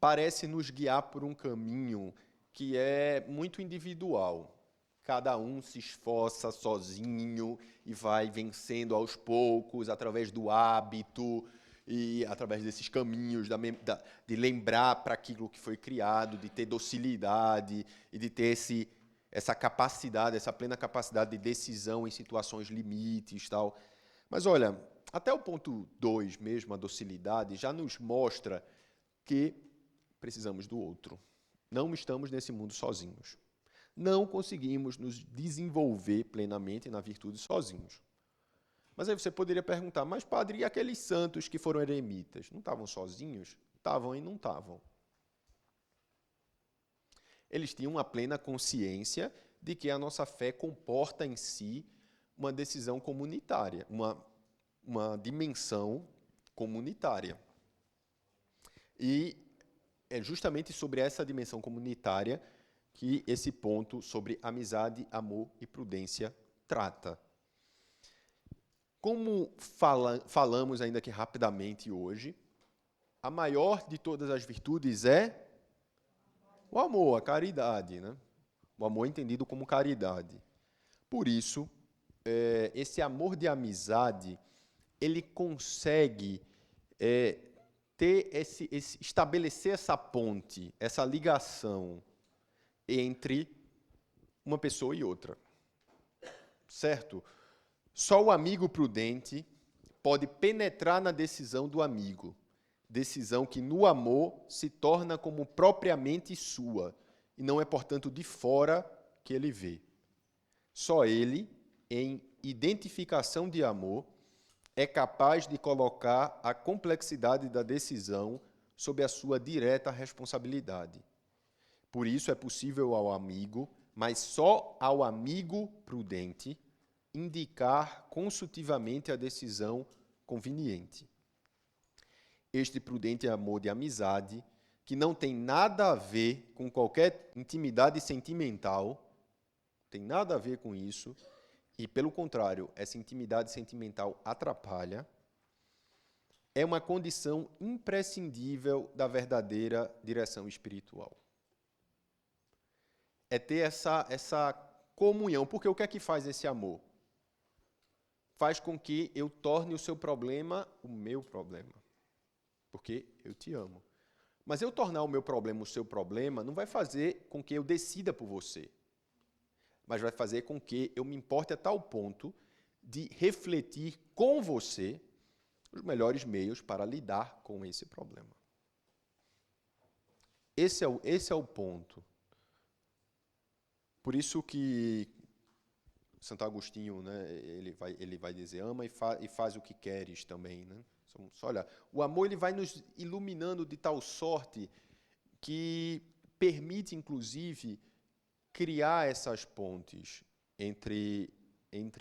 parece nos guiar por um caminho que é muito individual. Cada um se esforça sozinho e vai vencendo aos poucos, através do hábito e através desses caminhos de lembrar para aquilo que foi criado, de ter docilidade e de ter essa capacidade, essa plena capacidade de decisão em situações limites, tal. Mas olha, até o ponto 2 mesmo, a docilidade, já nos mostra que precisamos do outro. Não estamos nesse mundo sozinhos. Não conseguimos nos desenvolver plenamente na virtude sozinhos. Mas aí você poderia perguntar, mas padre, e aqueles santos que foram eremitas? Não estavam sozinhos? Estavam e não estavam. Eles tinham uma plena consciência de que a nossa fé comporta em si uma decisão comunitária, uma dimensão comunitária. E é justamente sobre essa dimensão comunitária que esse ponto sobre amizade, amor e prudência trata. Como falamos ainda que rapidamente hoje, a maior de todas as virtudes é o amor, a caridade, né? O amor entendido como caridade. Por isso, esse amor de amizade, ele consegue estabelecer essa ponte, essa ligação entre uma pessoa e outra. Certo? Só o amigo prudente pode penetrar na decisão do amigo, decisão que no amor se torna como propriamente sua, e não é, portanto, de fora que ele vê. Só ele, em identificação de amor, é capaz de colocar a complexidade da decisão sob a sua direta responsabilidade. Por isso é possível ao amigo, mas só ao amigo prudente, indicar consultivamente a decisão conveniente. Este prudente amor de amizade, que não tem nada a ver com qualquer intimidade sentimental, tem nada a ver com isso, e, pelo contrário, essa intimidade sentimental atrapalha, é uma condição imprescindível da verdadeira direção espiritual. É ter essa comunhão. Porque o que é que faz esse amor? Faz com que eu torne o seu problema o meu problema. Porque eu te amo. Mas eu tornar o meu problema o seu problema não vai fazer com que eu decida por você. Mas vai fazer com que eu me importe a tal ponto de refletir com você os melhores meios para lidar com esse problema. Esse é o ponto. Por isso que Santo Agostinho, né, ele vai dizer, ama e faz o que queres também. Né? Olha, o amor ele vai nos iluminando de tal sorte que permite, inclusive, criar essas pontes entre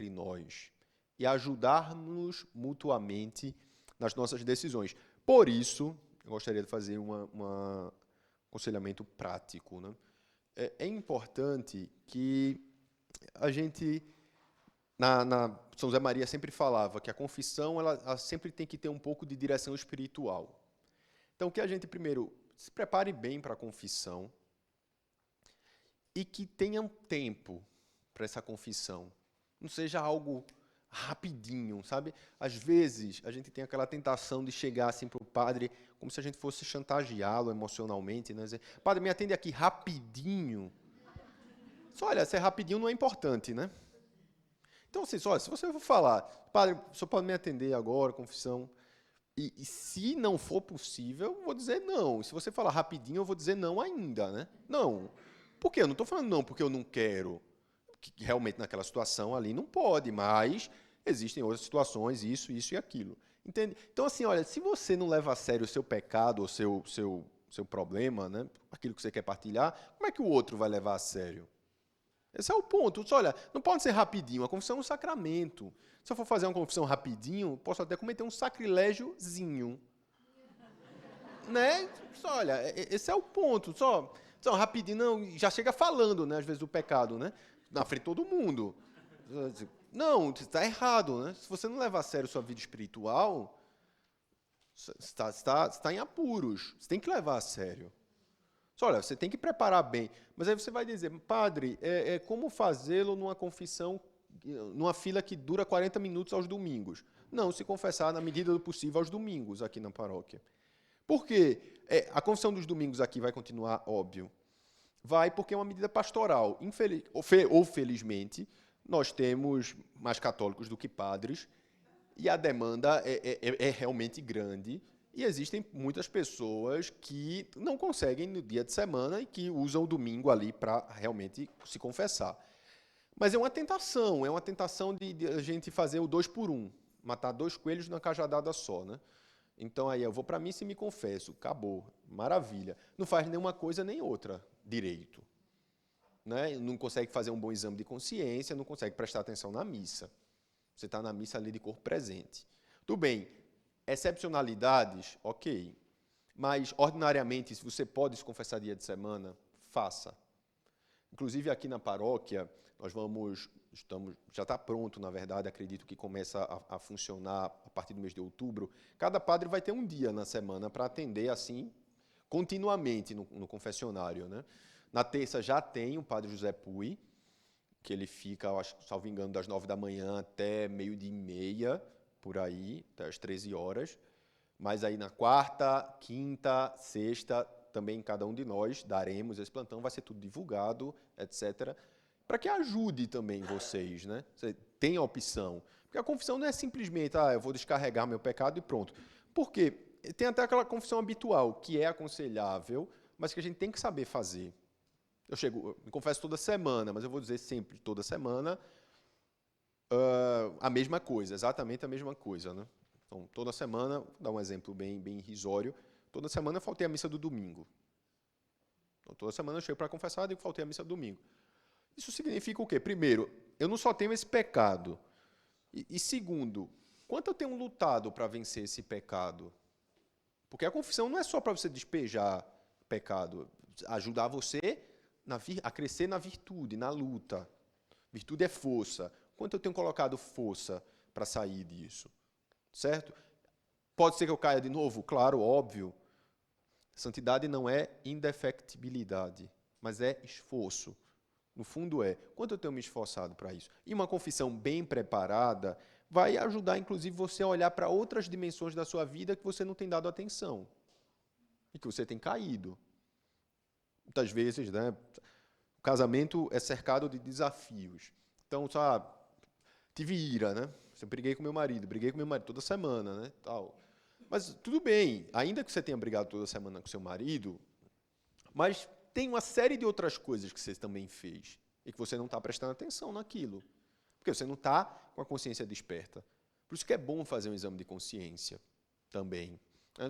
nós e ajudar-nos mutuamente nas nossas decisões. Por isso, eu gostaria de fazer um aconselhamento prático. Né? É importante que a gente, São José Maria sempre falava que a confissão ela sempre tem que ter um pouco de direção espiritual. Então, que a gente primeiro se prepare bem para a confissão e que tenha um tempo para essa confissão. Não seja algo rapidinho, sabe? Às vezes, a gente tem aquela tentação de chegar assim para o padre como se a gente fosse chantageá-lo emocionalmente, né? Dizer, padre, me atende aqui rapidinho. Só, olha, ser rapidinho não é importante, né? Então, assim, só, se você for falar, padre, o senhor pode me atender agora, confissão, e se não for possível, eu vou dizer não. E se você falar rapidinho, eu vou dizer não ainda, né? Não. Por quê? Eu não estou falando não porque eu não quero. Que realmente naquela situação ali não pode, mas existem outras situações, isso e aquilo. Entende? Então, assim, olha, se você não leva a sério o seu pecado, o seu problema, né? Aquilo que você quer partilhar, como é que o outro vai levar a sério? Esse é o ponto. Olha, não pode ser rapidinho. A confissão é um sacramento. Se eu for fazer uma confissão rapidinho, posso até cometer um sacrilégiozinho. Né? Olha, esse é o ponto. Só rapidinho, não, já chega falando, né, às vezes, do pecado, né? Na frente de todo mundo. Não, está errado, né? Se você não leva a sério sua vida espiritual, você está em apuros. Você tem que levar a sério. Olha, você tem que preparar bem. Mas aí você vai dizer, padre, como fazê-lo numa confissão, numa fila que dura 40 minutos aos domingos? Não, se confessar na medida do possível aos domingos aqui na paróquia. Por quê? A confissão dos domingos aqui vai continuar, óbvio. Vai porque é uma medida pastoral. Ou felizmente, nós temos mais católicos do que padres, e a demanda é realmente grande. E existem muitas pessoas que não conseguem no dia de semana e que usam o domingo ali para realmente se confessar. Mas é uma tentação de a gente fazer o 2 por 1, matar 2 coelhos numa cajadada só, né? Então aí eu vou para a missa e me confesso, acabou, maravilha. Não faz nenhuma coisa nem outra direito. Né? Não consegue fazer um bom exame de consciência, não consegue prestar atenção na missa. Você está na missa ali de corpo presente. Tudo bem, excepcionalidades, ok. Mas, ordinariamente, se você pode se confessar dia de semana, faça. Inclusive, aqui na paróquia, já está pronto, na verdade, acredito que começa a funcionar a partir do mês de outubro. Cada padre vai ter um dia na semana para atender, assim, continuamente no confessionário. Né? Na terça já tem o padre José Pui, que ele fica, acho, salvo engano, das 9 da manhã até meio-dia e meia, por aí, até às 13 horas. Mas aí na quarta, quinta, sexta, também cada um de nós daremos esse plantão, vai ser tudo divulgado, etc., para que ajude também vocês, né? Você tem a opção. Porque a confissão não é simplesmente, eu vou descarregar meu pecado e pronto. Por quê? Tem até aquela confissão habitual, que é aconselhável, mas que a gente tem que saber fazer. Eu me confesso toda semana, mas eu vou dizer sempre, toda semana, a mesma coisa, exatamente a mesma coisa, né? Então, toda semana, vou dar um exemplo bem irrisório, toda semana eu faltei a missa do domingo. Então, toda semana eu chego para confessar e digo que faltei a missa do domingo. Isso significa o quê? Primeiro, eu não só tenho esse pecado. E segundo, quanto eu tenho lutado para vencer esse pecado? Porque a confissão não é só para você despejar pecado, ajudar você a crescer na virtude, na luta. Virtude é força. Quanto eu tenho colocado força para sair disso? Certo? Pode ser que eu caia de novo? Claro, óbvio. Santidade não é indefectibilidade, mas é esforço. No fundo quanto eu tenho me esforçado para isso? E uma confissão bem preparada vai ajudar, inclusive, você a olhar para outras dimensões da sua vida que você não tem dado atenção e que você tem caído. Muitas vezes, né, o casamento é cercado de desafios. Então, tive ira, né? Eu briguei com meu marido toda semana, né? Tal. Mas tudo bem, ainda que você tenha brigado toda semana com seu marido, mas tem uma série de outras coisas que você também fez e que você não está prestando atenção naquilo. Porque você não está com a consciência desperta. Por isso que é bom fazer um exame de consciência também.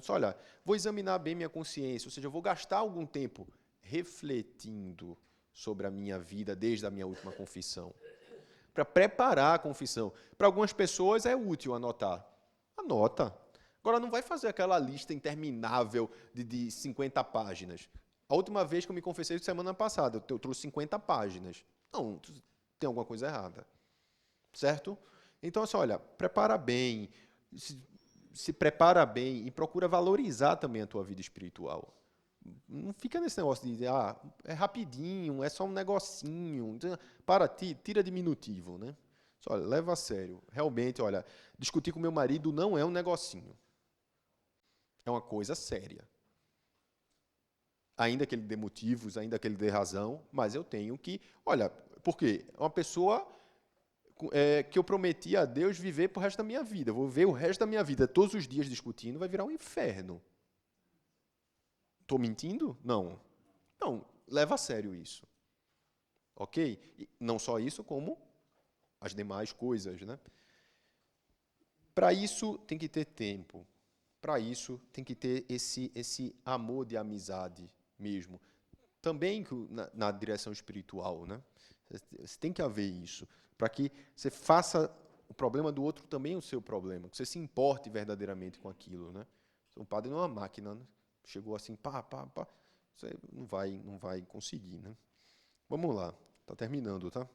Olha, vou examinar bem minha consciência, ou seja, eu vou gastar algum tempo refletindo sobre a minha vida desde a minha última confissão. Para preparar a confissão. Para algumas pessoas é útil anotar. Anota. Agora, não vai fazer aquela lista interminável de 50 páginas. A última vez que eu me confessei, semana passada, eu trouxe 50 páginas. Não, tem alguma coisa errada. Certo? Então, assim, olha, prepara bem, se prepara bem e procura valorizar também a tua vida espiritual. Não fica nesse negócio de dizer, é rapidinho, é só um negocinho. Tira diminutivo, né? Só, olha, leva a sério. Realmente, olha, discutir com meu marido não é um negocinho. É uma coisa séria. ainda que ele dê motivos, ainda que ele dê razão, mas eu tenho que... Olha, por quê? É uma pessoa que eu prometi a Deus viver pro resto da minha vida. Eu vou viver o resto da minha vida todos os dias discutindo, vai virar um inferno. Estou mentindo? Não. Não, leva a sério isso. Ok? E não só isso, como as demais coisas, né? Para isso, tem que ter tempo. Para isso, tem que ter esse amor de amizade mesmo. Também na direção espiritual, né? Tem que haver isso, para que você faça o problema do outro também o seu problema, que você se importe verdadeiramente com aquilo, né? Um padre não é uma máquina, né? Chegou assim, pá, você não vai conseguir, né? Vamos lá, está terminando, tá?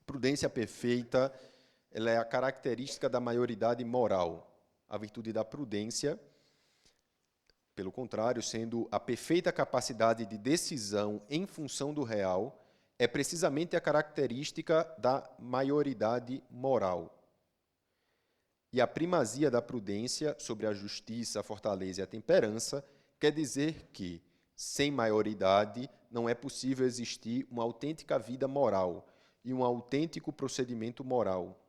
Prudência perfeita, ela é a característica da maioridade moral. A virtude da prudência, pelo contrário, sendo a perfeita capacidade de decisão em função do real, é precisamente a característica da maioridade moral. E a primazia da prudência sobre a justiça, a fortaleza e a temperança quer dizer que, sem maioridade, não é possível existir uma autêntica vida moral e um autêntico procedimento moral.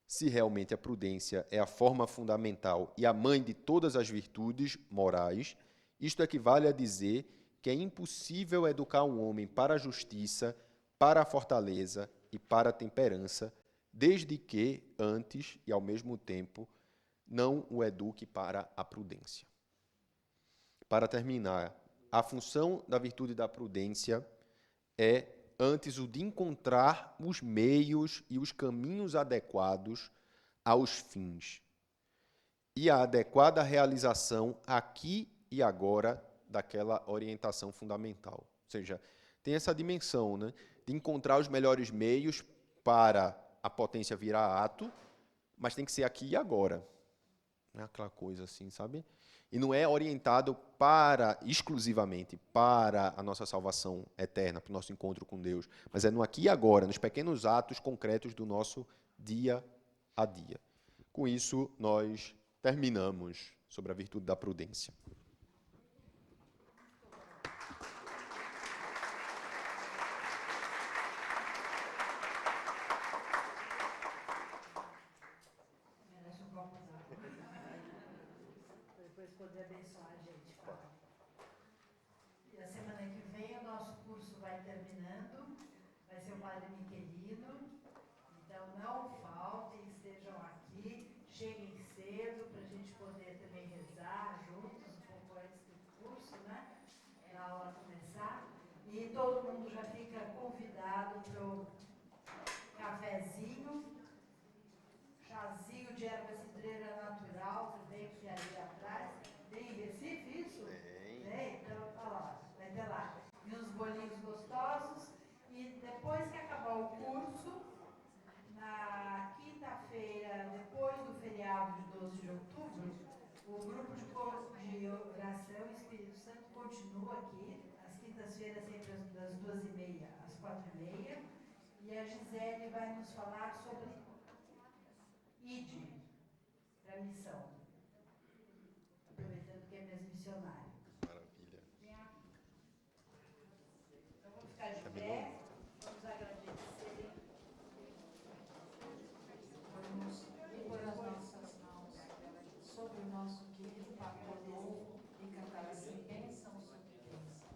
Se realmente a prudência é a forma fundamental e a mãe de todas as virtudes morais, isto equivale a dizer que é impossível educar um homem para a justiça, para a fortaleza e para a temperança, desde que, antes e ao mesmo tempo, não o eduque para a prudência. Para terminar, a função da virtude da prudência é antes o de encontrar os meios e os caminhos adequados aos fins e a adequada realização aqui e agora daquela orientação fundamental. Ou seja, tem essa dimensão, né, de encontrar os melhores meios para a potência virar ato, mas tem que ser aqui e agora. Não é aquela coisa assim, sabe? E não é orientado exclusivamente para a nossa salvação eterna, para o nosso encontro com Deus, mas é no aqui e agora, nos pequenos atos concretos do nosso dia a dia. Com isso, nós terminamos sobre a virtude da prudência. Merece um copo d'água. Para depois poder abençoar a gente. E a semana que vem o nosso curso vai terminando. Vai ser o Padre Miquelino. Então não faltem, estejam aqui, cheguem cedo para a gente poder também rezar juntos um pouco antes do curso, né? Da aula começar. E todo mundo já fica convidado para o cafezinho, chazinho de erva cidreira natural também, que é ali atrás. Tem em Recife isso? Tem. Então, olha lá, vai ter lá. E uns bolinhos gostosos. E depois que acabar o curso, na quinta-feira, depois do feriado de 12 de outubro, o grupo de oração Espírito Santo continua aqui, às quintas-feiras, sempre das 2h30 às 4h30. E a Gisele vai nos falar sobre ID, para missão. Aproveitando que é mesmo missionário. Maravilha. Então vamos ficar de pé, vamos agradecer. Vamos pôr as nossas mãos sobre o nosso querido Papa Rodolfo e cantar assim, bênção sobre bênção.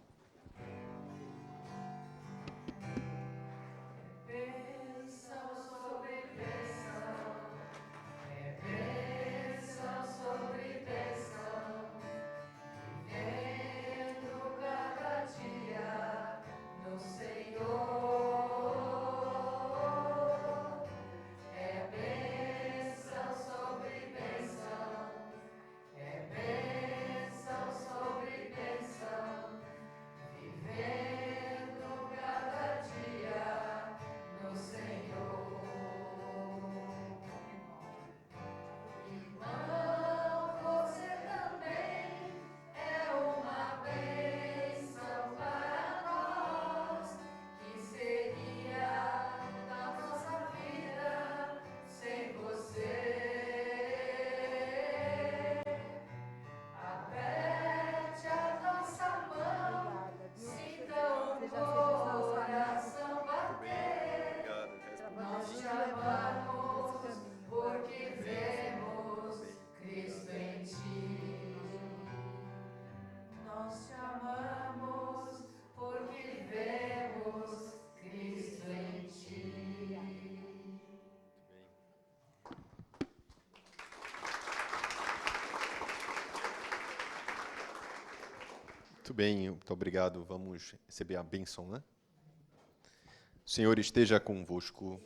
Bênção sobre bênção, bênção sobre bênção, Muito bem, muito obrigado. Vamos receber a bênção, né? O Senhor esteja convosco.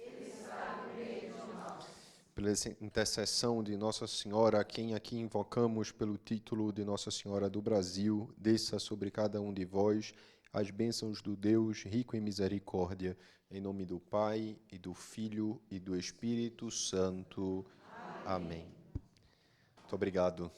Pela intercessão de Nossa Senhora, a quem aqui invocamos pelo título de Nossa Senhora do Brasil, desça sobre cada um de vós as bênçãos do Deus rico em misericórdia, em nome do Pai, e do Filho, e do Espírito Santo. Amém. Muito obrigado.